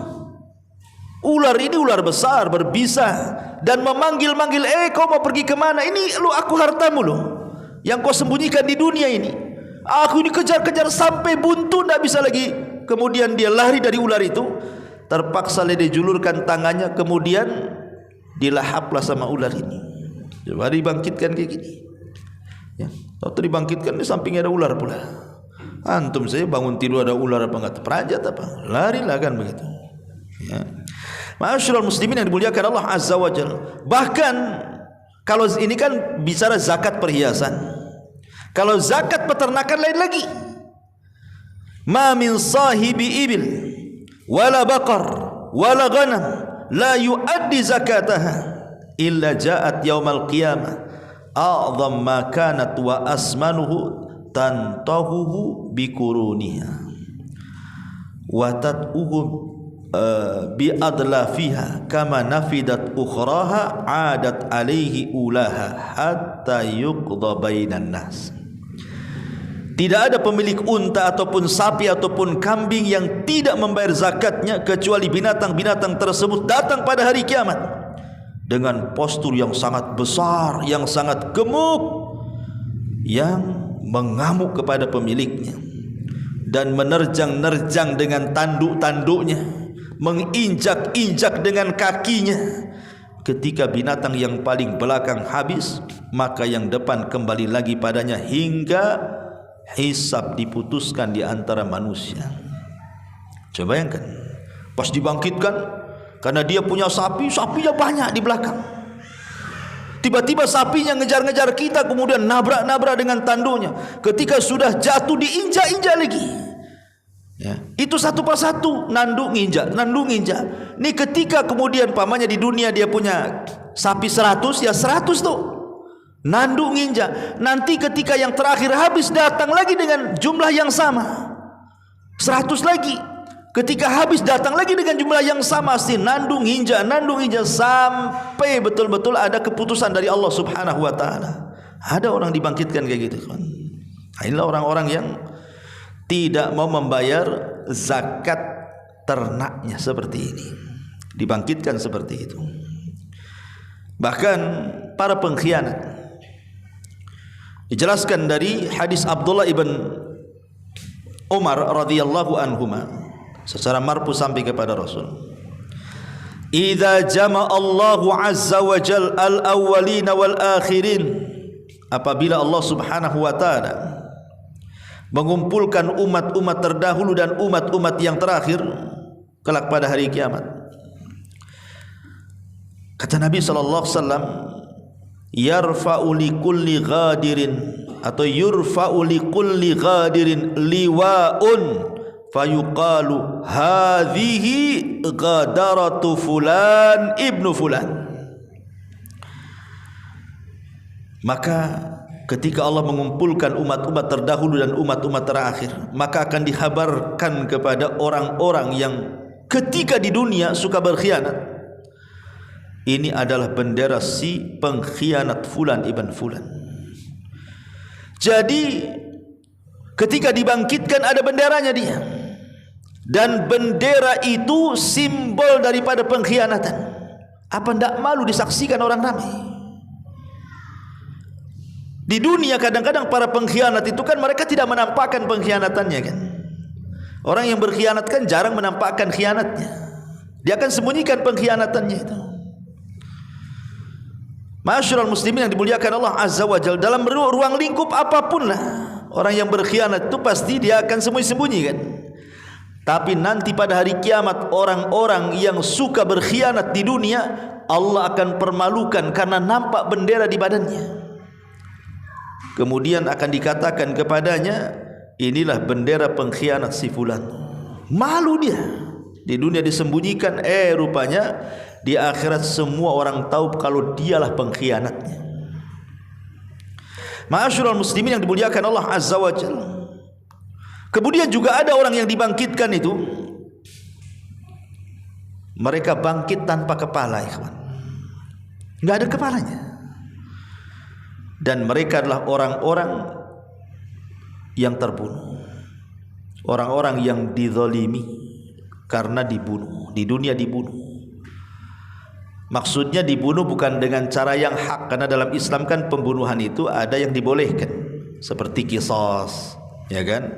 Ular ini ular besar, berbisa dan memanggil-manggil, kau mau pergi kemana? Ini lu, aku hartamu loh, yang kau sembunyikan di dunia ini. Aku dikejar-kejar sampai buntu, tidak bisa lagi. Kemudian dia lari dari ular itu. Terpaksa dia julurkan tangannya, kemudian dilahaplah sama ular ini. Coba dibangkitkan kayak gini. Ya, waktu dibangkitkan di sampingnya ada ular pula. Antum saya bangun tidur ada ular apa enggak terperajat apa? Larilah kan begitu. Ya. Ma'asyiral muslimin yang dimuliakan Allah Azza wa Jalla. Bahkan kalau ini kan bicara zakat perhiasan. Kalau zakat peternakan lain lagi. Ma min sahibi ibil wala baqar wala ghanam la yuaddi zakataha illa ja'at yaumal qiyamah a'zam ma kanat wa asmanuhu tantahuhu bikuruniha wa tat'uhu bi adlafiha kama nafidat ukhraha 'adat alaihi ulaha hatta yuqda bainan nas. Tidak ada pemilik unta ataupun sapi ataupun kambing yang tidak membayar zakatnya kecuali binatang-binatang tersebut datang pada hari kiamat dengan postur yang sangat besar, yang sangat gemuk, yang mengamuk kepada pemiliknya dan menerjang-nerjang dengan tanduk-tanduknya, menginjak-injak dengan kakinya. Ketika binatang yang paling belakang habis, maka yang depan kembali lagi padanya hingga hisab diputuskan di antara manusia. Coba bayangkan, pas dibangkitkan, karena dia punya sapi, sapinya banyak di belakang. Tiba-tiba sapinya ngejar-ngejar kita, kemudian nabrak-nabrak dengan tanduknya. Ketika sudah jatuh, diinjak-injak lagi. Ya, itu satu persatu, nanduk nginjak, nanduk nginjak. Ini ketika kemudian pamannya di dunia dia punya sapi 100, ya 100 tuh nanduk nginjak. Nanti ketika yang terakhir habis, datang lagi dengan jumlah yang sama, 100 lagi. Ketika habis, datang lagi dengan jumlah yang sama, si nanduk nginjak sampai betul-betul ada keputusan dari Allah Subhanahu wa taala. Ada orang dibangkitkan kayak gitu, kan? Inilah orang-orang yang tidak mau membayar zakat ternaknya seperti ini. Dibangkitkan seperti itu. Bahkan para pengkhianat, dijelaskan dari hadis Abdullah ibn Umar radhiyallahu anhuma secara marfu sampai kepada Rasul, idza jama'a Allahu azza wa jal al-awwalina wal akhirin, apabila Allah Subhanahu wa taala mengumpulkan umat-umat terdahulu dan umat-umat yang terakhir kelak pada hari kiamat, kata Nabi sallallahu alaihi wasallam, yarfa'u li kulli ghadirin atau yurfa'u li kulli ghadirin liwa'un fayuqalu hadhihi ghadaratu fulan ibnu fulan. Maka ketika Allah mengumpulkan umat-umat terdahulu dan umat-umat terakhir, maka akan dikhabarkan kepada orang-orang yang ketika di dunia suka berkhianat, ini adalah bendera si pengkhianat fulan ibn fulan. Jadi ketika dibangkitkan ada benderanya dia, dan bendera itu simbol daripada pengkhianatan. Apa tidak malu disaksikan orang ramai? Di dunia kadang-kadang para pengkhianat itu kan mereka tidak menampakkan pengkhianatannya, kan? Orang yang berkhianat kan jarang menampakkan khianatnya. Dia akan sembunyikan pengkhianatannya itu. Ma'asyiral muslimin yang dimuliakan Allah Azza wa Jalla, dalam ruang lingkup apapun lah, orang yang berkhianat itu pasti dia akan sembunyi-sembunyi, kan? Tapi nanti pada hari kiamat, orang-orang yang suka berkhianat di dunia, Allah akan permalukan karena nampak bendera di badannya. Kemudian akan dikatakan kepadanya, inilah bendera pengkhianat si fulan. Malu dia. Di dunia disembunyikan, rupanya di akhirat semua orang tahu kalau dialah pengkhianatnya. Ma'asyiral muslimin yang dimuliakan Allah Azza wa Jalla. Kemudian juga ada orang yang dibangkitkan itu, mereka bangkit tanpa kepala, ikhwan. Enggak ada kepalanya. dan mereka adalah orang-orang yang terbunuh, orang-orang yang dizalimi karena dibunuh, di dunia dibunuh. Maksudnya dibunuh bukan dengan cara yang hak, karena dalam Islam kan pembunuhan itu ada yang dibolehkan, seperti qisas, ya kan?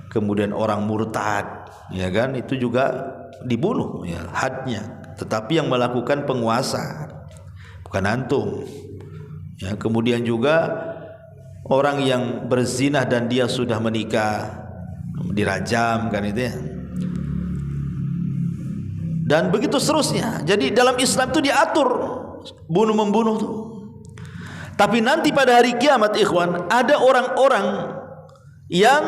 Kemudian orang murtad, ya kan? Itu juga dibunuh, ya, hadnya. Tetapi yang melakukan penguasa, bukan antum. Ya, kemudian juga orang yang berzina dan dia sudah menikah, dirajam, kan itu ya. Dan begitu seterusnya. Jadi dalam Islam itu diatur bunuh membunuh tuh. Tapi nanti pada hari kiamat, ikhwan, ada orang-orang yang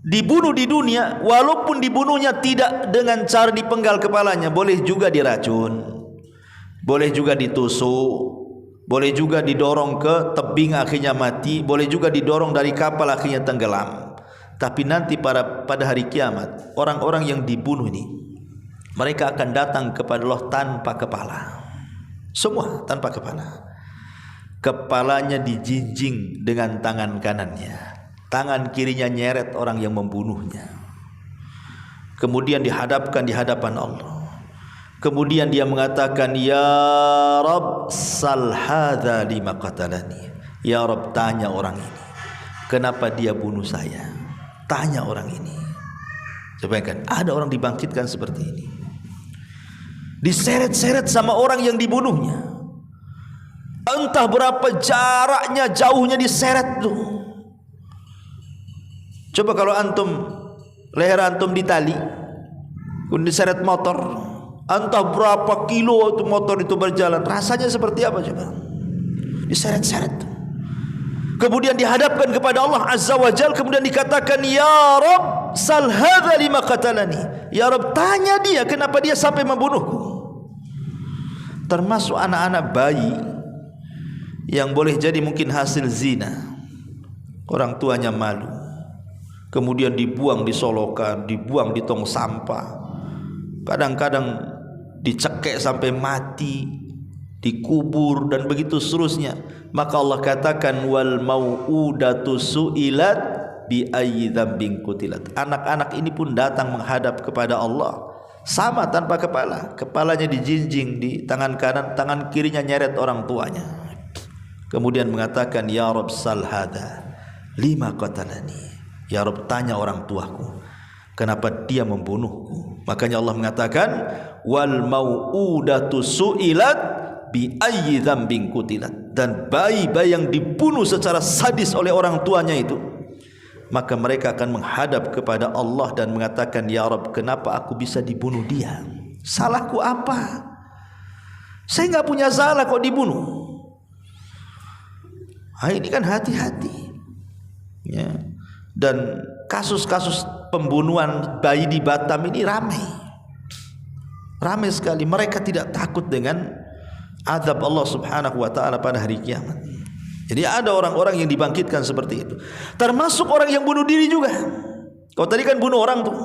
dibunuh di dunia, walaupun dibunuhnya tidak dengan cara dipenggal kepalanya, boleh juga diracun, boleh juga ditusuk, boleh juga didorong ke tebing akhirnya mati, boleh juga didorong dari kapal akhirnya tenggelam. Tapi nanti pada hari kiamat, orang-orang yang dibunuh ini, mereka akan datang kepada Allah tanpa kepala, semua tanpa kepala. Kepalanya dijinjing dengan tangan kanannya, tangan kirinya nyeret orang yang membunuhnya. Kemudian dihadapkan di hadapan Allah. Kemudian dia mengatakan, ya Rabb, sal hadza lima qatalani. Ya Rabb, tanya orang ini, kenapa dia bunuh saya? Tanya orang ini. Coba kan, ada orang dibangkitkan seperti ini, diseret-seret sama orang yang dibunuhnya. Entah berapa jaraknya, jauhnya diseret tuh. Coba kalau antum, leher antum ditali, kemudian diseret motor, entah berapa kilo itu motor itu berjalan, rasanya seperti apa coba? Diseret-seret. Kemudian dihadapkan kepada Allah Azza wa Jal, kemudian dikatakan, ya Rabb, sal hadza lima qatalani. Ya Rabb, tanya dia kenapa dia sampai membunuhku. Termasuk anak-anak bayi yang boleh jadi mungkin hasil zina, orang tuanya malu, kemudian dibuang di solokan, dibuang di tong sampah, kadang-kadang dicekek sampai mati, dikubur dan begitu seterusnya. Maka Allah katakan, wal mau'udatu su'ilat bi ayyi dzambin qutilat. Anak-anak ini pun datang menghadap kepada Allah sama tanpa kepala, kepalanya dijinjing di tangan kanan, tangan kirinya nyeret orang tuanya. Kemudian mengatakan, ya Rabb, sal hadza lima qatalani. Ya Rabb, tanya orang tuaku kenapa dia membunuhku. Makanya Allah mengatakan, wal mau'udatu su'ilat bi ayyi dzambin qutilat. Dan bayi-bayi yang dibunuh secara sadis oleh orang tuanya itu, maka mereka akan menghadap kepada Allah dan mengatakan, ya Rabb, kenapa aku bisa dibunuh dia? Salahku apa? Saya enggak punya salah kok dibunuh. Ini kan hati-hati, ya. Dan kasus-kasus pembunuhan bayi di Batam ini ramai sekali. Mereka tidak takut dengan azab Allah Subhanahu wa ta'ala pada hari kiamat. Jadi ada orang-orang yang dibangkitkan seperti itu, termasuk orang yang bunuh diri juga. Kau tadi kan bunuh orang tuh,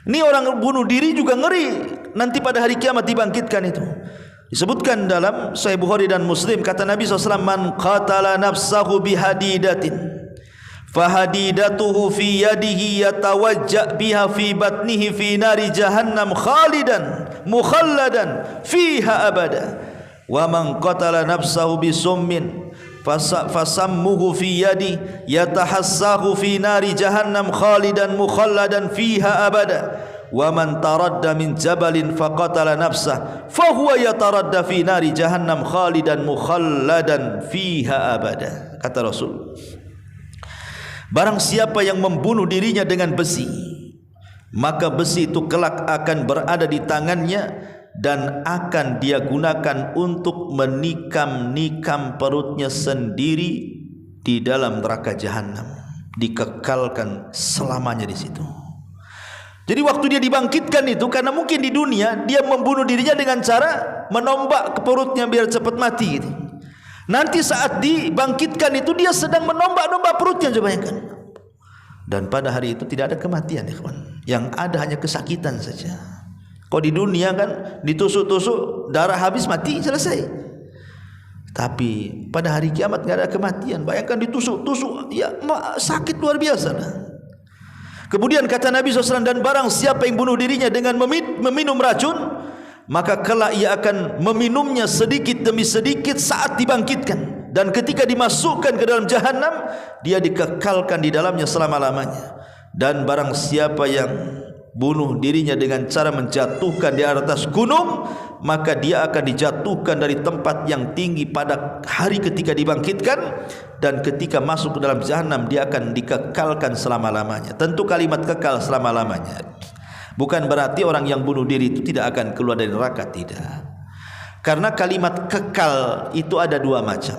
ini orang bunuh diri juga ngeri. Nanti pada hari kiamat dibangkitkan itu. Disebutkan dalam Sahih Bukhari dan Muslim, kata Nabi SAW, man qatala nafsahu bihadidatin fahadidatuhu fi yadihi yatawajja biha fi batnihi fi nari jahannam khalidan mukhalladan fiha abada. Wa man qatala nafsahu bisummin fasammuhu fi yadi yatahassahu fi nari jahannam khalidan mukhalladan fiha abada. Wa man taradda min jabalin faqatala nafsah fahuwa yataradda fi nari jahannam khalidan mukhalladan fiha abada. Kata Rasul, barang siapa yang membunuh dirinya dengan besi, maka besi itu kelak akan berada di tangannya dan akan dia gunakan untuk menikam-nikam perutnya sendiri di dalam neraka jahanam, dikekalkan selamanya di situ. Jadi waktu dia dibangkitkan itu, karena mungkin di dunia dia membunuh dirinya dengan cara menombak ke perutnya biar cepat mati gitu. Nanti saat dibangkitkan itu dia sedang menombak-nombak perutnya, coba bayangkan. Dan pada hari itu tidak ada kematian, ikhwan. Yang ada hanya kesakitan saja. Kalau di dunia kan ditusuk-tusuk, darah habis, mati, selesai. Tapi pada hari kiamat nggak ada kematian. Bayangkan ditusuk-tusuk, ya sakit luar biasa lah. Kemudian kata Nabi SAW, dan barang siapa yang bunuh dirinya dengan meminum racun, maka kelak ia akan meminumnya sedikit demi sedikit saat dibangkitkan. Dan ketika dimasukkan ke dalam jahanam, dia dikekalkan di dalamnya selama-lamanya. Dan barang siapa yang bunuh dirinya dengan cara menjatuhkan di atas gunung, maka dia akan dijatuhkan dari tempat yang tinggi pada hari ketika dibangkitkan, dan ketika masuk ke dalam jahanam dia akan dikekalkan selama-lamanya. Tentu kalimat kekal selama-lamanya bukan berarti orang yang bunuh diri itu tidak akan keluar dari neraka, tidak. Karena kalimat kekal itu ada dua macam.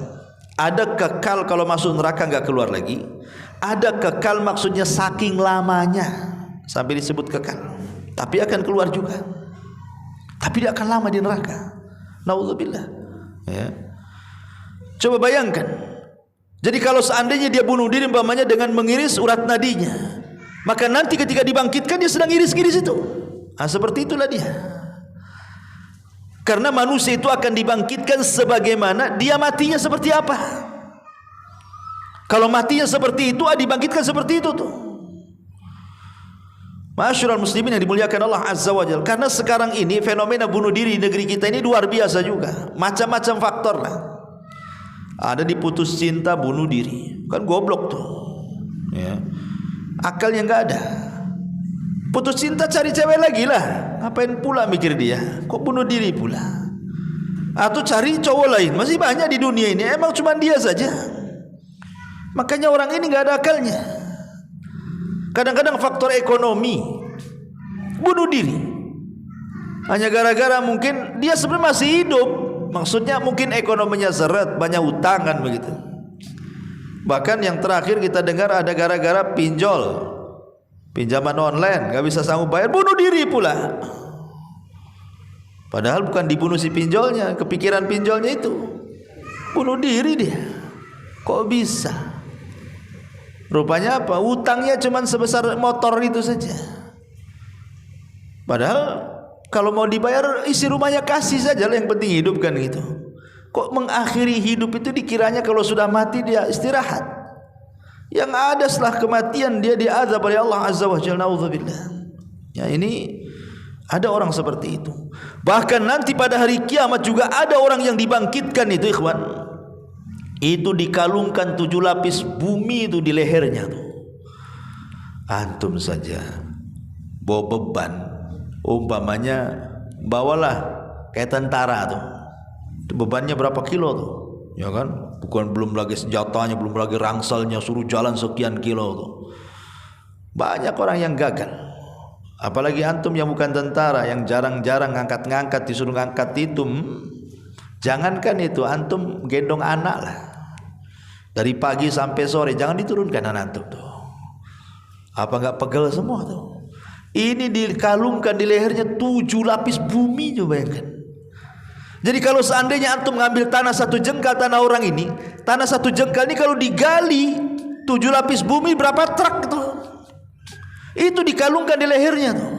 Ada kekal kalau masuk neraka enggak keluar lagi. Ada kekal maksudnya saking lamanya sampai disebut kekal, tapi akan keluar juga, tapi dia akan lama di neraka. Nauzubillah. Ya. Coba bayangkan. Jadi kalau seandainya dia bunuh diri umpamanya dengan mengiris urat nadinya, maka nanti ketika dibangkitkan dia sedang iris-iris itu. Nah, seperti itulah dia. Karena manusia itu akan dibangkitkan sebagaimana dia matinya seperti apa. Kalau matinya seperti itu, dibangkitkan seperti itu tuh. Ma'asyiral muslimin yang dimuliakan Allah Azza wa Jalla. Karena sekarang ini fenomena bunuh diri di negeri kita ini luar biasa juga. Macam-macam faktor lah. Ada diputus cinta bunuh diri, kan goblok tuh. Ya. Akalnya nggak ada. Putus cinta cari cewek lagi lah. Ngapain pula mikir dia? Kok bunuh diri pula? Atau cari cowok lain? Masih banyak di dunia ini. Emang cuma dia saja. Makanya orang ini nggak ada akalnya. Kadang-kadang faktor ekonomi, bunuh diri hanya gara-gara mungkin dia sebenarnya masih hidup. Maksudnya mungkin ekonominya seret, banyak utangan begitu. Bahkan yang terakhir kita dengar ada gara-gara pinjaman online, nggak bisa sanggup bayar, bunuh diri pula. Padahal bukan dibunuh si pinjolnya, kepikiran pinjolnya itu, bunuh diri dia. Kok bisa? Rupanya apa? Utangnya cuma sebesar motor itu saja. Padahal kalau mau dibayar isi rumahnya kasih saja lah, yang penting hidup kan gitu. Kok mengakhiri hidup itu dikiranya kalau sudah mati dia istirahat. Yang ada setelah kematian dia diazab oleh Allah Azza wa Jalla. Nauzubillah. Ya, ini ada orang seperti itu. Bahkan nanti pada hari kiamat juga ada orang yang dibangkitkan itu, ikhwan. Itu dikalungkan 7 lapis bumi itu di lehernya tuh. Antum saja bawa beban, umpamanya bawalah kayak tentara tuh. Bebannya berapa kilo tuh? Ya kan? Bukan belum lagi senjatanya, belum lagi rangsalnya, suruh jalan sekian kilo tuh. Banyak orang yang gagal. Apalagi antum yang bukan tentara, yang jarang-jarang ngangkat-ngangkat, disuruh ngangkat itu. Jangankan itu, antum gendong anak lah. Dari pagi sampai sore jangan diturunkan anak antum tuh. Apa enggak pegel semua tuh? Ini dikalungkan di lehernya 7 lapis bumi, coba bayangkan. Jadi kalau seandainya antum ngambil tanah 1 jengkal tanah orang ini, tanah 1 jengkal ini kalau digali 7 lapis bumi berapa truk tuh? Itu dikalungkan di lehernya tuh.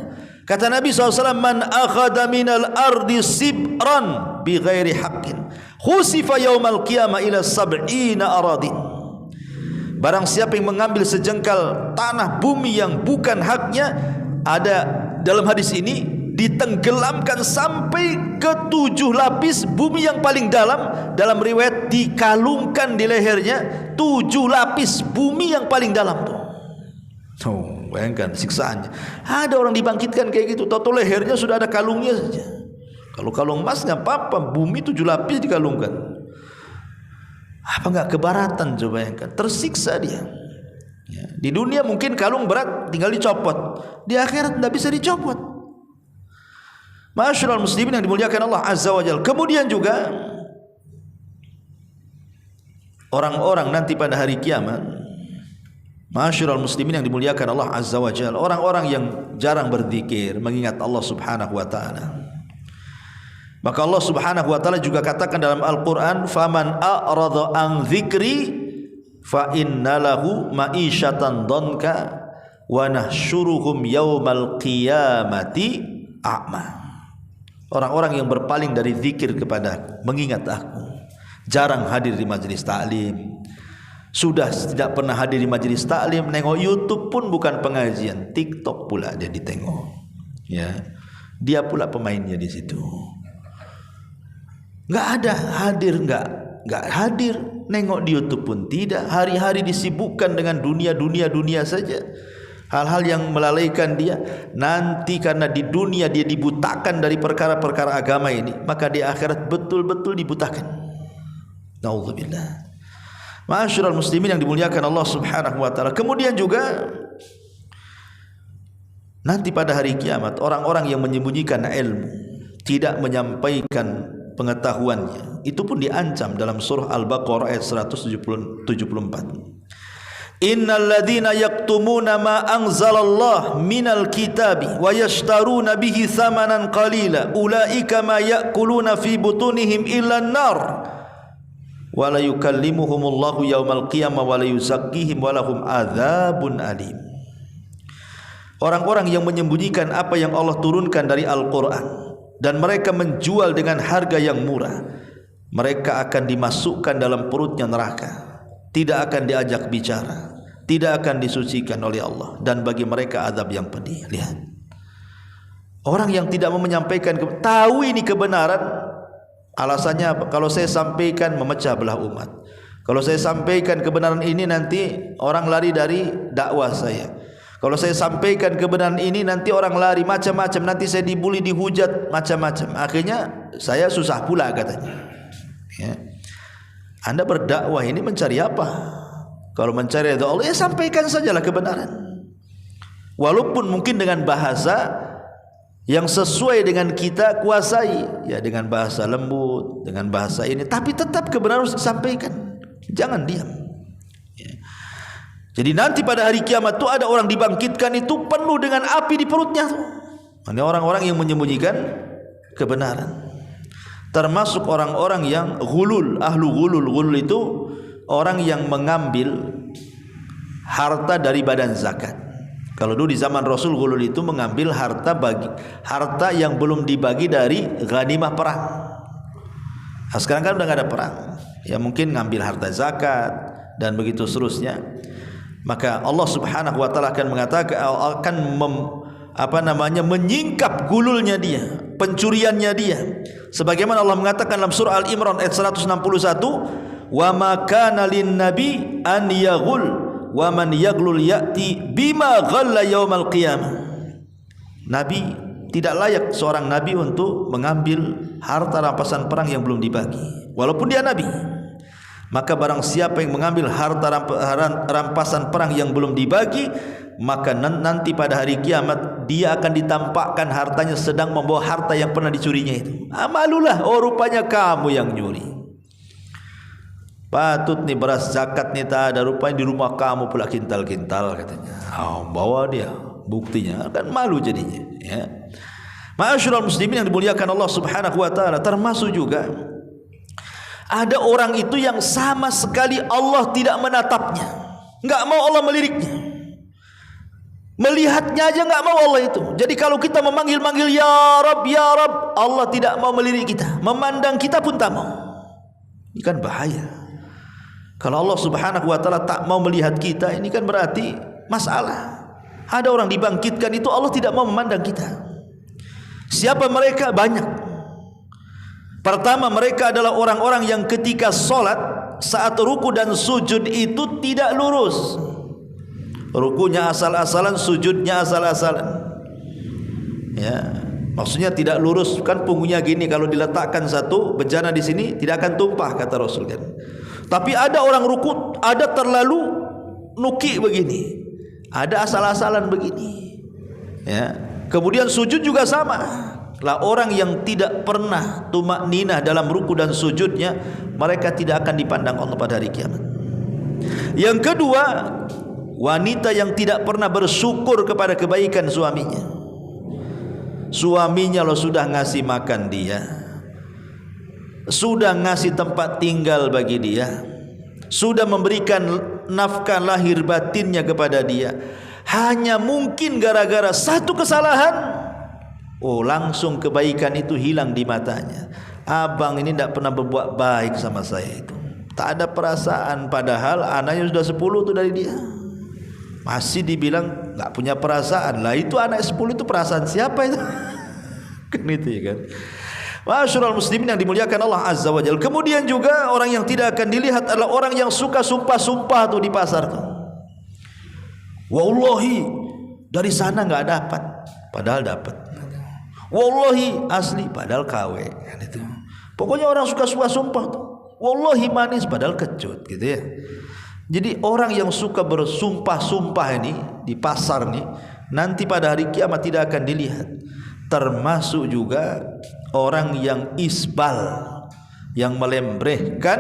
Kata Nabi SAW, man akhada minal ardi sibran bi ghairi haqqin khusifa yaumal qiyamah ila sab'ina aradin. Barang siapa yang mengambil sejengkal tanah bumi yang bukan haknya, ada dalam hadis ini ditenggelamkan sampai ke 7 lapis bumi yang paling dalam riwayat dikalungkan di lehernya 7 lapis bumi yang paling dalam tuh. Oh, bayangkan siksaannya. Ada orang dibangkitkan kayak gitu, tahu lehernya sudah ada kalungnya saja. Kalau kalung emas nggak apa-apa, bumi 7 lapis dikalungkan. Apa nggak kebaratan, coba bayangkan, tersiksa dia. Ya, di dunia mungkin kalung berat tinggal dicopot, di akhirat nggak bisa dicopot. Ma'asyiral muslimin yang dimuliakan Allah Azza wa Jalla. Kemudian juga orang-orang nanti pada hari kiamat, ma'asyiral muslimin yang dimuliakan Allah Azza wa Jalla, orang-orang yang jarang berzikir, mengingat Allah Subhanahu wa taala. Maka Allah Subhanahu wa taala juga katakan dalam Al-Qur'an, "Faman a'radha an dzikri fa innalahu ma'isyatan dhanka wa nahsyuruhum yaumal qiyamati a'ma." Orang-orang yang berpaling dari zikir kepada mengingat aku, jarang hadir di majelis taklim, sudah tidak pernah hadir di majelis taklim, nengok YouTube pun bukan pengajian, TikTok pula dia ditengok. Ya, dia pula pemainnya di situ. Nggak ada hadir, nggak hadir, nengok di YouTube pun tidak. Hari-hari disibukkan dengan dunia saja, hal-hal yang melalaikan dia. Nanti karena di dunia dia dibutakan dari perkara-perkara agama ini, maka di akhirat betul-betul dibutakan. Nauzubillah. Ma'asyiral muslimin yang dimuliakan Allah Subhanahu wa taala. Kemudian juga nanti pada hari kiamat orang-orang yang menyembunyikan ilmu, tidak menyampaikan pengetahuannya, itu pun diancam dalam surah Al-Baqarah ayat 174. Innal ladzina yaktumuna ma anzalallah minal kitabi wa yashtaruna bihi thamanan qalila ulaika ma ya'kuluna fi butunihim illa an-nar wa la yukallimuhumullahu yaumal qiyamah wa la yuzakkihim wa lahum adzabun alim. Orang-orang yang menyembunyikan apa yang Allah turunkan dari Al-Qur'an dan mereka menjual dengan harga yang murah, mereka akan dimasukkan dalam perutnya neraka, tidak akan diajak bicara, tidak akan disucikan oleh Allah, dan bagi mereka azab yang pedih. Lihat, orang yang tidak mau menyampaikan, tahu ini kebenaran, alasannya apa? Kalau saya sampaikan memecah belah umat, kalau saya sampaikan kebenaran ini nanti orang lari dari dakwah saya, kalau saya sampaikan kebenaran ini nanti orang lari macam-macam, nanti saya dibully, dihujat macam-macam, akhirnya saya susah pula katanya. Ya. Anda berdakwah ini mencari apa? Kalau mencari ridha Allah, ya sampaikan sajalah kebenaran, walaupun mungkin dengan bahasa yang sesuai dengan kita kuasai, ya dengan bahasa lembut, dengan bahasa ini, tapi tetap kebenaran harus disampaikan, jangan diam. Jadi nanti pada hari kiamat itu ada orang dibangkitkan itu penuh dengan api di perutnya tuh. Ini orang-orang yang menyembunyikan kebenaran. Termasuk orang-orang yang ghulul, ahlu ghulul. Ghulul itu orang yang mengambil harta dari badan zakat. Kalau dulu di zaman Rasul, ghulul itu mengambil harta yang belum dibagi dari ghanimah perang. Nah, sekarang kan udah nggak ada perang, ya mungkin ngambil harta zakat dan begitu seterusnya. Maka Allah Subhanahu wa taala akan mengatakan, menyingkap gululnya dia, pencuriannya dia. Sebagaimana Allah mengatakan dalam surah Al-Imran ayat 161, "Wa ma kana lin-nabi an yaghul wa man yaghlul ya'ti bima ghalla yaumal qiyamah." Nabi tidak layak seorang nabi untuk mengambil harta rampasan perang yang belum dibagi, walaupun dia nabi. Maka barang siapa yang mengambil harta rampasan perang yang belum dibagi, maka nanti pada hari kiamat dia akan ditampakkan hartanya sedang membawa harta yang pernah dicurinya itu. Amalulah, oh rupanya kamu yang nyuri. Patut nih beras zakat nih tak ada, rupanya di rumah kamu pula kintal-kintal katanya. Bawa dia buktinya, kan malu jadinya. Ya. Ma'asyiral muslimin yang dimuliakan Allah Subhanahu wa taala, termasuk juga ada orang itu yang sama sekali Allah tidak menatapnya, nggak mau Allah meliriknya, melihatnya aja nggak mau Allah itu. Jadi kalau kita memanggil-manggil ya Rabb, Allah tidak mau melirik kita, memandang kita pun tak mau. Ini kan bahaya. Kalau Allah Subhanahu wa taala tak mau melihat kita, ini kan berarti masalah. Ada orang dibangkitkan itu Allah tidak mau memandang kita. Siapa mereka? Banyak. Pertama, mereka adalah orang-orang yang ketika sholat, saat ruku dan sujud itu tidak lurus. Rukunya asal-asalan, sujudnya asal-asalan. Ya, maksudnya tidak lurus, kan punggungnya gini, kalau diletakkan satu bejana di sini tidak akan tumpah kata Rasul kan. Tapi ada orang ruku, ada terlalu nuki begini, ada asal-asalan begini. Ya, kemudian sujud juga sama. Lah orang yang tidak pernah tumakninah dalam ruku dan sujudnya, mereka tidak akan dipandang Allah pada hari kiamat. Yang kedua, wanita yang tidak pernah bersyukur kepada kebaikan suaminya. Suaminya lo sudah ngasih makan dia, sudah ngasih tempat tinggal bagi dia, sudah memberikan nafkah lahir batinnya kepada dia, hanya mungkin gara-gara satu kesalahan, oh langsung kebaikan itu hilang di matanya, abang ini tidak pernah berbuat baik sama saya itu, tak ada perasaan, padahal anaknya sudah 10 tuh dari dia, masih dibilang nggak punya perasaan. Lah itu anak 10 itu perasaan siapa itu? Kan itu ya kan. Ma'asyiral muslimin yang dimuliakan Allah Azza wa Jalla. Kemudian juga orang yang tidak akan dilihat adalah orang yang suka sumpah-sumpah tuh di pasar tuh. Wallahi dari sana nggak dapat, padahal dapat. Wallahi asli, padahal KW kan itu. Pokoknya orang suka sumpah tuh. Wallahi manis, padahal kecut gitu ya. Jadi orang yang suka bersumpah-sumpah ini di pasar nih, nanti pada hari kiamat tidak akan dilihat. Termasuk juga orang yang isbal, yang melembrehkan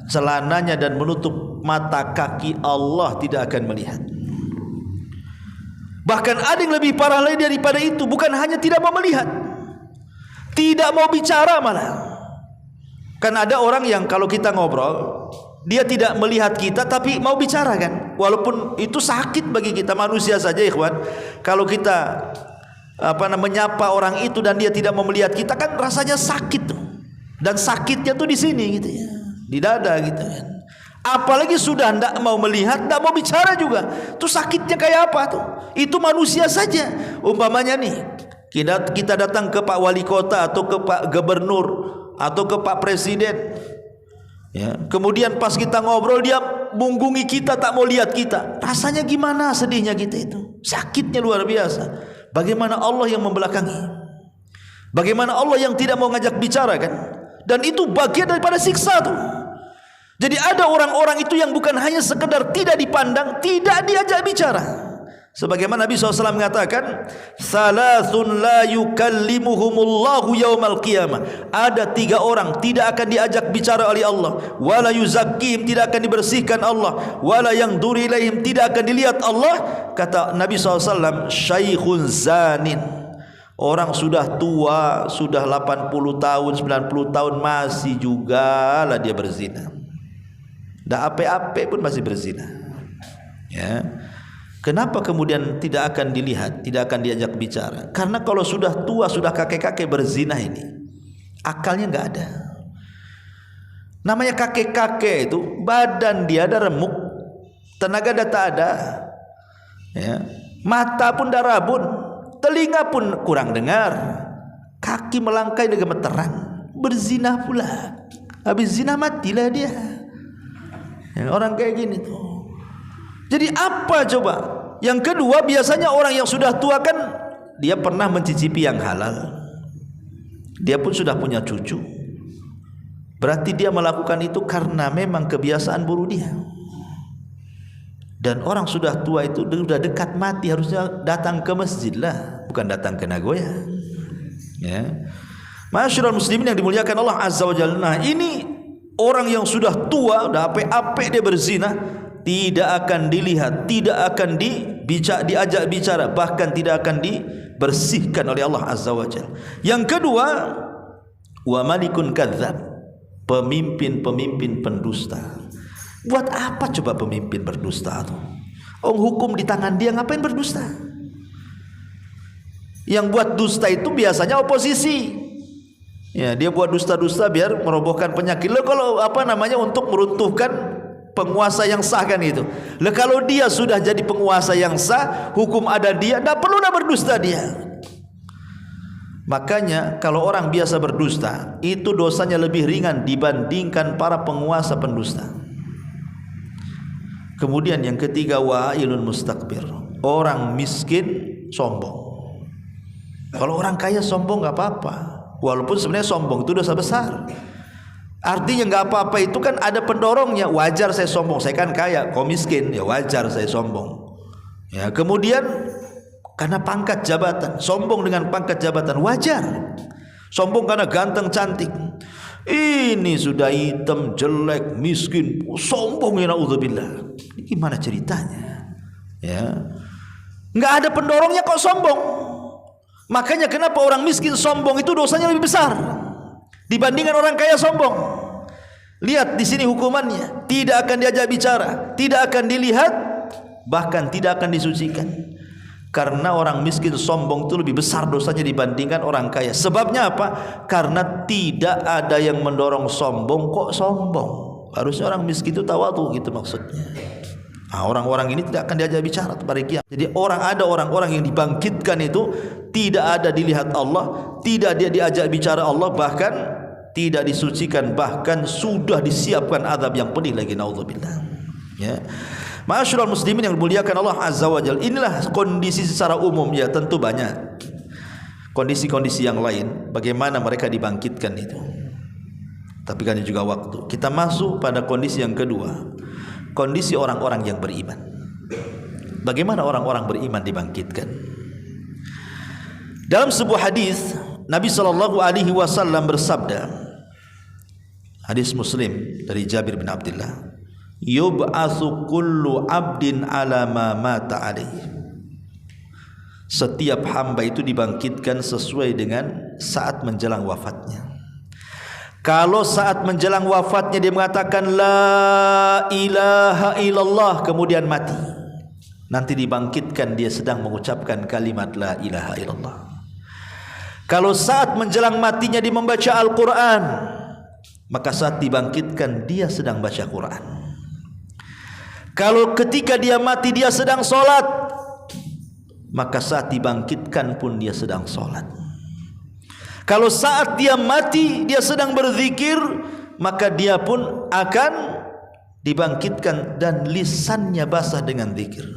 celananya dan menutup mata kaki, Allah tidak akan melihat. Bahkan ada yang lebih parah lagi daripada itu, bukan hanya tidak mau melihat, tidak mau bicara malah. Kan ada orang yang kalau kita ngobrol, dia tidak melihat kita tapi mau bicara kan, walaupun itu sakit bagi kita manusia saja ikhwan. Kalau kita menyapa orang itu dan dia tidak mau melihat kita, kan rasanya sakit tuh. Dan sakitnya tuh di sini gitu ya, di dada gitu kan. Apalagi sudah tidak mau melihat, tidak mau bicara juga, tuh sakitnya kayak apa tuh? Itu manusia saja. Umpamanya nih, kita datang ke Pak Wali Kota atau ke Pak Gubernur atau ke Pak Presiden, ya, kemudian pas kita ngobrol dia munggungi kita, tak mau lihat kita, rasanya gimana sedihnya kita itu, sakitnya luar biasa. Bagaimana Allah yang membelakangi, bagaimana Allah yang tidak mau ngajak bicara kan, dan itu bagian daripada siksa tuh. Jadi ada orang-orang itu yang bukan hanya sekedar tidak dipandang, tidak diajak bicara. Sebagaimana Nabi SAW mengatakan, salasun la yukallimuhumullahu yaumal qiyamah. Ada 3 orang tidak akan diajak bicara oleh Allah, wala yuzakkihim, tidak akan dibersihkan Allah, wala yangduru ilaihim, tidak akan dilihat Allah. Kata Nabi SAW, syaikhun zanin, orang sudah tua, sudah 80 tahun, 90 tahun masih juga lah dia berzina. Dah ape-ape pun masih berzina. Ya. Kenapa kemudian tidak akan dilihat, tidak akan diajak bicara? Karena kalau sudah tua, sudah kakek-kakek berzina ini, akalnya nggak ada. Namanya kakek-kakek itu badan dia ada remuk, tenaga dah tak ada, ya. Mata pun dah rabun, telinga pun kurang dengar, kaki melangkai dengan gemeteran, berzina pula. Habis zina matilah dia. Ya, orang kayak gini tuh. Jadi apa coba? Yang kedua, biasanya orang yang sudah tua kan dia pernah mencicipi yang halal, dia pun sudah punya cucu, berarti dia melakukan itu karena memang kebiasaan buruk dia. Dan orang sudah tua itu sudah dekat mati, harusnya datang ke masjid lah, bukan datang ke Nagoya. Ya, Ma'asyiral muslimin yang dimuliakan Allah Azza wa Jalla. Nah, ini orang yang sudah tua, udah ape-ape dia berzina, tidak akan dilihat, tidak akan diajak bicara, bahkan tidak akan dibersihkan oleh Allah Azza wa Jalla. Yang kedua, wa malikun kadzab, pemimpin-pemimpin pendusta. Buat apa coba pemimpin berdusta tuh? Hukum di tangan dia, ngapain berdusta? Yang buat dusta itu biasanya oposisi. Ya, dia buat dusta-dusta biar merobohkan penyakit. Lo kalau untuk meruntuhkan penguasa yang sah kan itu. Lah kalau dia sudah jadi penguasa yang sah, hukum ada dia, tidak perlu nak berdusta dia. Makanya kalau orang biasa berdusta, itu dosanya lebih ringan dibandingkan para penguasa pendusta. Kemudian yang ketiga, wa'ilun mustakbir, orang miskin sombong. Kalau orang kaya sombong nggak apa-apa, walaupun sebenarnya sombong itu dosa besar. Artinya nggak apa-apa itu kan ada pendorongnya. Wajar saya sombong, saya kan kaya, kau miskin, ya wajar saya sombong. Ya, kemudian karena pangkat jabatan, sombong dengan pangkat jabatan wajar. Sombong karena ganteng cantik, ini sudah hitam jelek miskin, sombong ya naudzubillah. Gimana ceritanya? Ya, nggak ada pendorongnya kok sombong. Makanya kenapa orang miskin sombong itu dosanya lebih besar dibandingkan orang kaya sombong. Lihat di sini hukumannya, tidak akan diajak bicara, tidak akan dilihat, bahkan tidak akan disucikan. Karena orang miskin sombong itu lebih besar dosanya dibandingkan orang kaya. Sebabnya apa? Karena tidak ada yang mendorong sombong kok sombong. Harusnya orang miskin itu tawadhu gitu maksudnya. Nah, orang-orang ini tidak akan diajak bicara pada kiamat. Jadi ada orang-orang yang dibangkitkan itu tidak ada dilihat Allah, tidak dia diajak bicara Allah, bahkan tidak disucikan, bahkan sudah disiapkan azab yang pedih lagi, naudzubillah. Ya. Ma'asyiral muslimin yang dimuliakan Allah Azza wa Jalla, inilah kondisi secara umum. Ya tentu banyak kondisi-kondisi yang lain bagaimana mereka dibangkitkan itu. Tapi kan juga waktu. Kita masuk pada kondisi yang kedua, kondisi orang-orang yang beriman. Bagaimana orang-orang beriman dibangkitkan? Dalam sebuah hadis Nabi SAW bersabda, hadis Muslim dari Jabir bin Abdullah, yub'atsu kullu 'abdin 'ala ma mata 'alaihi. Setiap hamba itu dibangkitkan sesuai dengan saat menjelang wafatnya. Kalau saat menjelang wafatnya dia mengatakan la ilaha illallah kemudian mati, nanti dibangkitkan dia sedang mengucapkan kalimat la ilaha illallah. Kalau saat menjelang matinya dia membaca Al-Quran, maka saat dibangkitkan dia sedang baca Quran. Kalau ketika dia mati dia sedang sholat, maka saat dibangkitkan pun dia sedang sholat. Kalau saat dia mati dia sedang berzikir, maka dia pun akan dibangkitkan dan lisannya basah dengan zikir.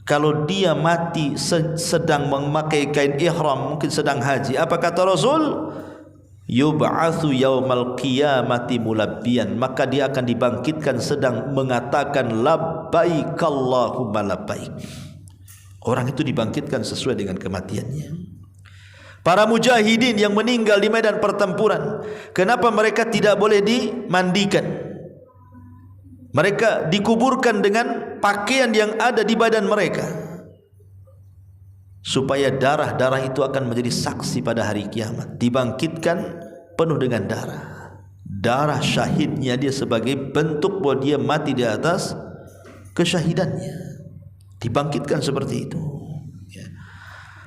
Kalau dia mati sedang memakai kain ihram, mungkin sedang haji, apa kata Rasul? Yub'atsu yaumal qiyamati mulabbiyan, maka dia akan dibangkitkan sedang mengatakan labbaik Allahumma labbaik. Orang itu dibangkitkan sesuai dengan kematiannya. Para mujahidin yang meninggal di medan pertempuran, kenapa mereka tidak boleh dimandikan? Mereka dikuburkan dengan pakaian yang ada di badan mereka, supaya darah-darah itu akan menjadi saksi pada hari kiamat. Dibangkitkan penuh dengan darah. Darah syahidnya dia sebagai bentuk bahwa dia mati di atas kesyahidannya. Dibangkitkan seperti itu.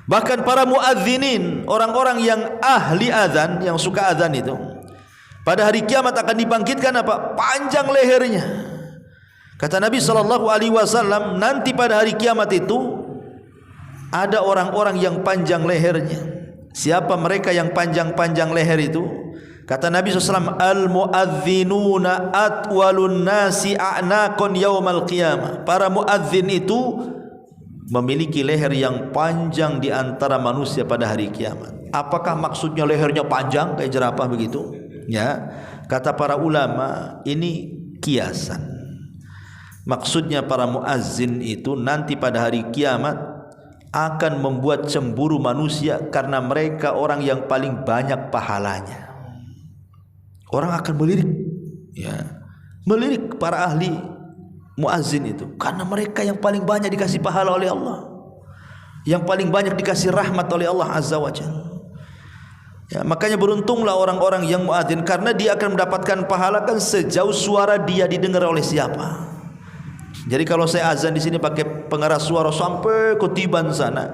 Bahkan para muadzinin, orang-orang yang ahli azan, yang suka azan itu, pada hari kiamat akan dibangkitkan apa? Panjang lehernya. Kata Nabi SAW, nanti pada hari kiamat itu ada orang-orang yang panjang lehernya. Siapa mereka yang panjang-panjang leher itu? Kata Nabi SAW, al-muadzinuna atwalun nasi a'naqon yaumal qiyamah. Para muadzin itu memiliki leher yang panjang di antara manusia pada hari kiamat. Apakah maksudnya lehernya panjang kayak jerapah begitu? Ya, kata para ulama, ini kiasan. Maksudnya para muazzin itu nanti pada hari kiamat akan membuat cemburu manusia karena mereka orang yang paling banyak pahalanya. Orang akan melirik, ya, melirik para ahli muazzin itu karena mereka yang paling banyak dikasih pahala oleh Allah, yang paling banyak dikasih rahmat oleh Allah Azza wa Jalla. Ya, makanya beruntunglah orang-orang yang muadzin, karena dia akan mendapatkan pahala kan sejauh suara dia didengar oleh siapa. Jadi kalau saya azan di sini pakai pengeras suara sampai ke Tiban sana,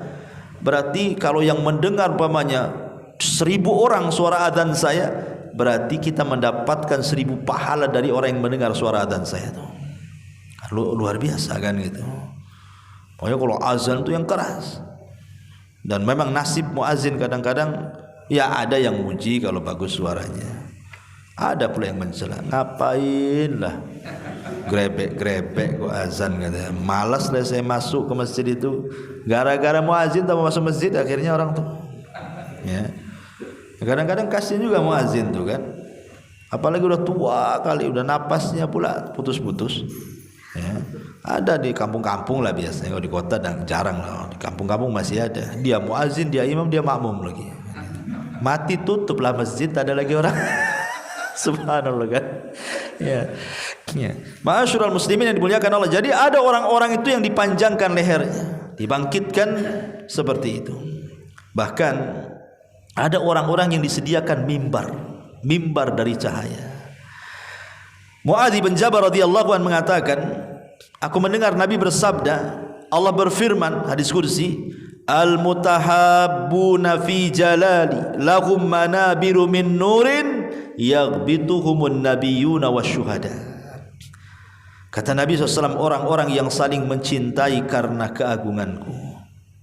berarti kalau yang mendengar umpamanya 1000 orang suara azan saya, berarti kita mendapatkan 1000 pahala dari orang yang mendengar suara azan saya tuh. Luar biasa kan gitu. Pokoknya kalau azan itu yang keras. Dan memang nasib muazin kadang-kadang ya ada yang muji kalau bagus suaranya, ada pula yang mencela, ngapain lah grebek-grebek kok azan katanya. Malas lah saya masuk ke masjid itu, gara-gara muazin tak mau masuk masjid akhirnya orang tuh. Ya. Kadang-kadang kasihan juga muazin tuh kan. Apalagi udah tua kali, udah napasnya pula putus-putus. Ya. Ada di kampung-kampung lah biasanya, kalau di kota dan jarang lah. Di kampung-kampung masih ada. Dia muazin, dia imam, dia makmum lagi. Mati tutuplah masjid, tak ada lagi orang. Subhanallah kan. Ya. Ya. Ma'asyiral muslimin yang dimuliakan Allah. Jadi ada orang-orang itu yang dipanjangkan lehernya, dibangkitkan seperti itu. Bahkan ada orang-orang yang disediakan mimbar dari cahaya. Muadz bin Jabal radhiyallahu anhu mengatakan, aku mendengar Nabi bersabda, Allah berfirman hadis kursi, al-mutahabbuna fi jalali lahum manabiru min nurin yaghbituhumun nabiyyuna wasyuhada. Kata Nabi SAW, orang-orang yang saling mencintai karena keagunganku,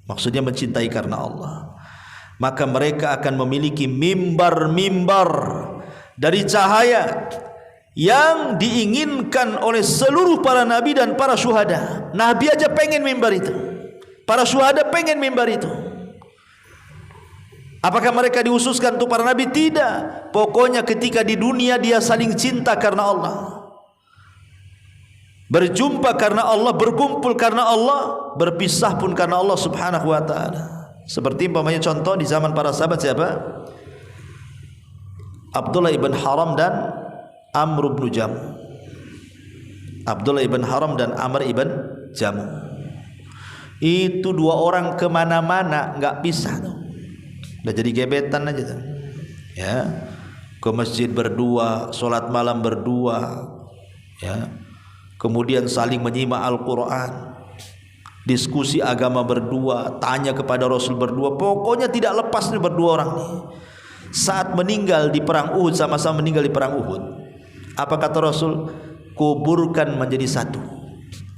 maksudnya mencintai karena Allah, maka mereka akan memiliki mimbar-mimbar dari cahaya yang diinginkan oleh seluruh para nabi dan para syuhada. Nabi aja pengen mimbar itu, para syuhada pengen mimbar itu. Apakah mereka dihususkan untuk para nabi? Tidak. Pokoknya ketika di dunia dia saling cinta karena Allah, berjumpa karena Allah, berkumpul karena Allah, berpisah pun karena Allah subhanahu wa ta'ala. Seperti umpamanya contoh di zaman para sahabat siapa? Abdullah ibn Haram dan Amr ibn Jamu. Abdullah ibn Haram dan Amr ibn Jamu, itu dua orang kemana-mana nggak pisah tuh. Udah jadi gebetan aja tuh. Ya, ke masjid berdua, sholat malam berdua, ya. Kemudian saling menyimak Al-Quran, diskusi agama berdua, tanya kepada Rasul berdua. Pokoknya tidak lepas nih berdua orang nih. Saat meninggal di perang Uhud, sama-sama meninggal di perang Uhud, apa kata Rasul? Kuburkan menjadi satu,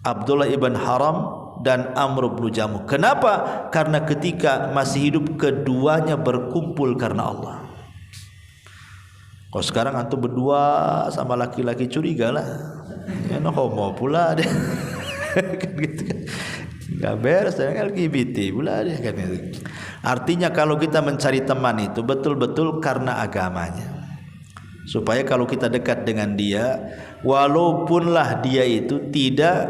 Abdullah ibn Haram dan Amr ibn Jamu. Kenapa? Karena ketika masih hidup keduanya berkumpul karena Allah. Kalau sekarang antum berdua sama laki-laki curiga lah, ya homo pula dia. Kan gitu kan, nggak beres, LGBT pula dia kan gitu. Artinya kalau kita mencari teman itu betul-betul karena agamanya, supaya kalau kita dekat dengan dia, walaupunlah dia itu tidak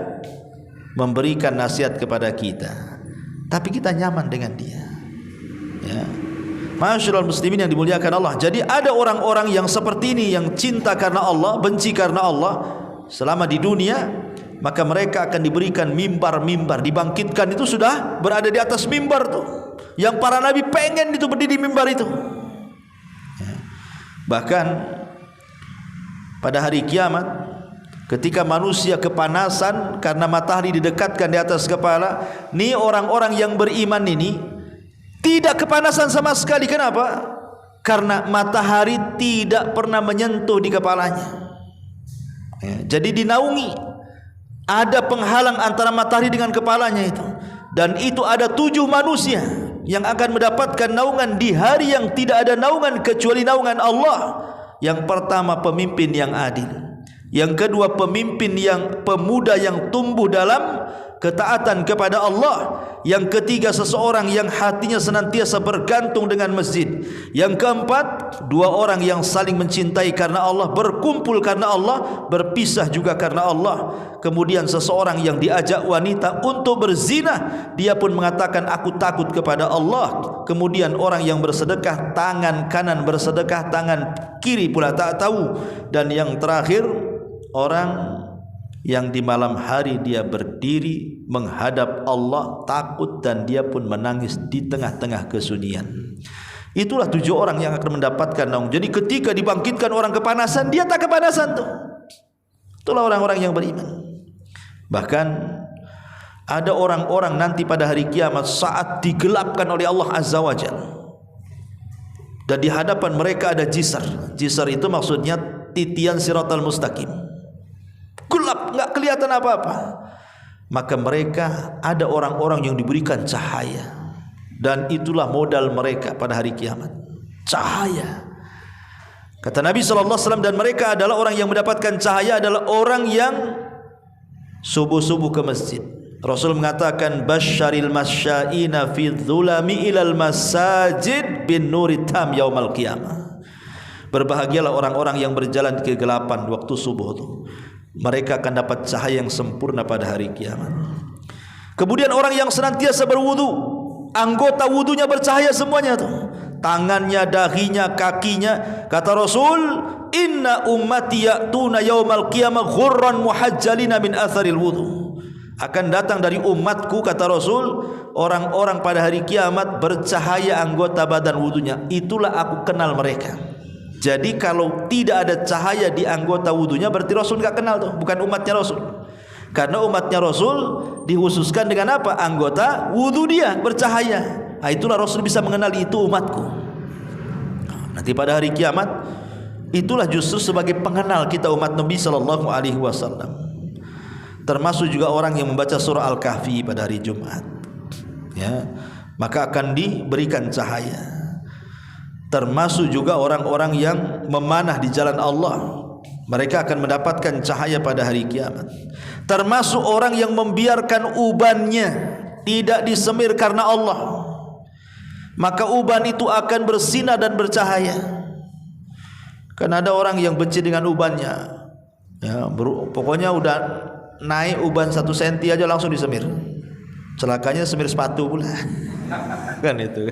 memberikan nasihat kepada kita, tapi kita nyaman dengan dia, ya. Masyaallah muslimin yang dimuliakan Allah. Jadi ada orang-orang yang seperti ini, yang cinta karena Allah, benci karena Allah selama di dunia, maka mereka akan diberikan mimbar-mimbar, dibangkitkan itu sudah berada di atas mimbar tuh, yang para nabi pengen itu berdiri di mimbar itu. Bahkan pada hari kiamat, ketika manusia kepanasan karena matahari didekatkan di atas kepala, nih orang-orang yang beriman ini tidak kepanasan sama sekali. Kenapa? Karena matahari tidak pernah menyentuh di kepalanya, ya, jadi dinaungi. Ada penghalang antara matahari dengan kepalanya itu. Dan itu ada 7 manusia yang akan mendapatkan naungan di hari yang tidak ada naungan kecuali naungan Allah. Yang pertama, pemimpin yang adil. Yang kedua, pemimpin yang pemuda yang tumbuh dalam ketaatan kepada Allah. Yang ketiga, seseorang yang hatinya senantiasa bergantung dengan masjid. Yang keempat, 2 orang yang saling mencintai karena Allah, berkumpul karena Allah, berpisah juga karena Allah. Kemudian seseorang yang diajak wanita untuk berzina, dia pun mengatakan aku takut kepada Allah. Kemudian orang yang bersedekah, tangan kanan bersedekah, tangan kiri pula tak tahu. Dan yang terakhir, orang yang di malam hari dia berdiri menghadap Allah, takut, dan dia pun menangis di tengah-tengah kesunyian. Itulah 7 orang yang akan mendapatkan naung. Jadi ketika dibangkitkan orang kepanasan, dia tak kepanasan tuh. Itulah orang-orang yang beriman. Bahkan ada orang-orang nanti pada hari kiamat saat digelapkan oleh Allah Azza wa Jalla, dan di hadapan mereka ada jisar. Jisar itu maksudnya titian siratal mustaqim, gelap, nggak kelihatan apa-apa. Maka mereka ada orang-orang yang diberikan cahaya, dan itulah modal mereka pada hari kiamat, cahaya. Kata Nabi SAW, dan mereka adalah orang yang mendapatkan cahaya adalah orang yang subuh-subuh ke masjid. Rasul mengatakan, basyaril masyaina fi dhulami ilal masajid bin nuri tam yaumal qiyamah. Berbahagialah orang-orang yang berjalan di kegelapan waktu subuh itu, mereka akan dapat cahaya yang sempurna pada hari kiamat. Kemudian orang yang senantiasa berwudu, anggota wudunya bercahaya semuanya tuh, tangannya, dahinya, kakinya. Kata Rasul, inna ummati ya'tuna yaumal qiyamah ghurran muhajjalina min atharil wudu. Akan datang dari umatku, kata Rasul, orang-orang pada hari kiamat bercahaya anggota badan wudunya. Itulah aku kenal mereka. Jadi kalau tidak ada cahaya di anggota wudunya, berarti Rasul nggak kenal tuh, bukan umatnya Rasul. Karena umatnya Rasul dikhususkan dengan apa? Anggota wudu dia bercahaya. Nah, itulah Rasul bisa mengenali itu umatku. Nanti pada hari kiamat itulah justru sebagai pengenal kita umat Nabi sallallahu alaihi wasallam. Termasuk juga orang yang membaca surah Al-Kahfi pada hari Jumat. Ya, maka akan diberikan cahaya. Termasuk juga orang-orang yang memanah di jalan Allah, mereka akan mendapatkan cahaya pada hari kiamat. Termasuk orang yang membiarkan ubannya tidak disemir karena Allah, maka uban itu akan bersinar dan bercahaya. Karena ada orang yang benci dengan ubannya, ya, pokoknya udah naik uban 1 senti aja langsung disemir. Celakanya semir sepatu pula. Kan itu.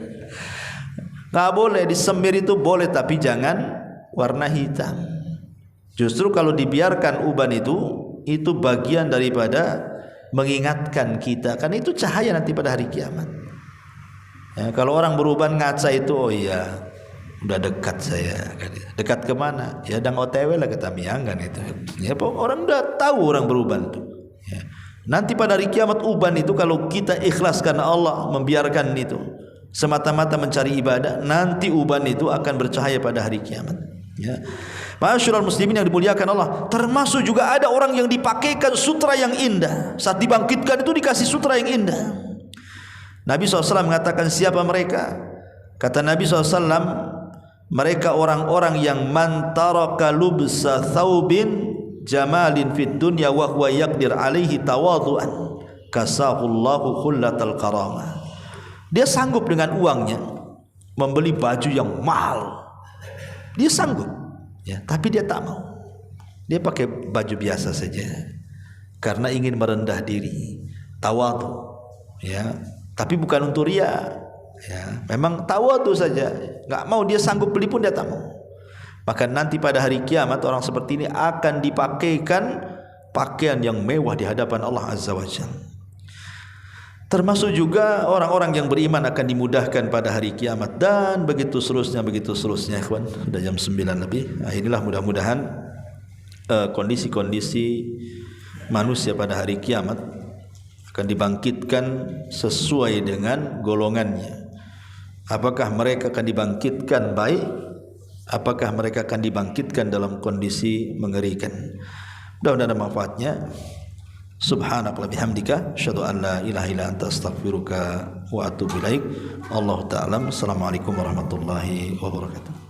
Nggak boleh disemir, itu boleh tapi jangan warna hitam. Justru kalau dibiarkan uban itu bagian daripada mengingatkan kita, karena itu cahaya nanti pada hari kiamat. Ya, kalau orang beruban ngaca itu, oh iya, udah dekat saya. Dekat kemana? Ya dang OTW lah ke Tamiang kan itu. Ya orang udah tahu orang beruban tuh. Ya. Nanti pada hari kiamat uban itu kalau kita ikhlas karena Allah membiarkan itu semata-mata mencari ibadah, nanti uban itu akan bercahaya pada hari kiamat. Ya. Ma'asyiral muslimin yang dimuliakan Allah, termasuk juga ada orang yang dipakaikan sutra yang indah. Saat dibangkitkan itu dikasih sutra yang indah. Nabi SAW mengatakan siapa mereka? Kata Nabi SAW, mereka orang-orang yang man taraka lubsa thawbin jamalin fid dunya wa huwa yaqdir alaihi tawadhu'an kasahullahu khullatal karamah. Dia sanggup dengan uangnya membeli baju yang mahal. Dia sanggup, ya, tapi dia tak mau. Dia pakai baju biasa saja karena ingin merendah diri, tawadhu, ya. Tapi bukan untuk ria, ya. Memang tawadhu saja, nggak mau, dia sanggup beli pun dia tak mau. Maka nanti pada hari kiamat orang seperti ini akan dipakaikan pakaian yang mewah di hadapan Allah Azza wa Jalla. Termasuk juga orang-orang yang beriman akan dimudahkan pada hari kiamat, dan begitu seterusnya, ikhwan. Sudah jam 9 lebih. Nah, inilah mudah-mudahan kondisi-kondisi manusia pada hari kiamat akan dibangkitkan sesuai dengan golongannya. Apakah mereka akan dibangkitkan baik? Apakah mereka akan dibangkitkan dalam kondisi mengerikan? Mudah-mudahan ada manfaatnya. Subhanaka bihamdika asyhadu an la ilaha illa anta astaghfiruka wa atubu ilaik. Allahu ta'ala. Assalamualaikum warahmatullahi wabarakatuh.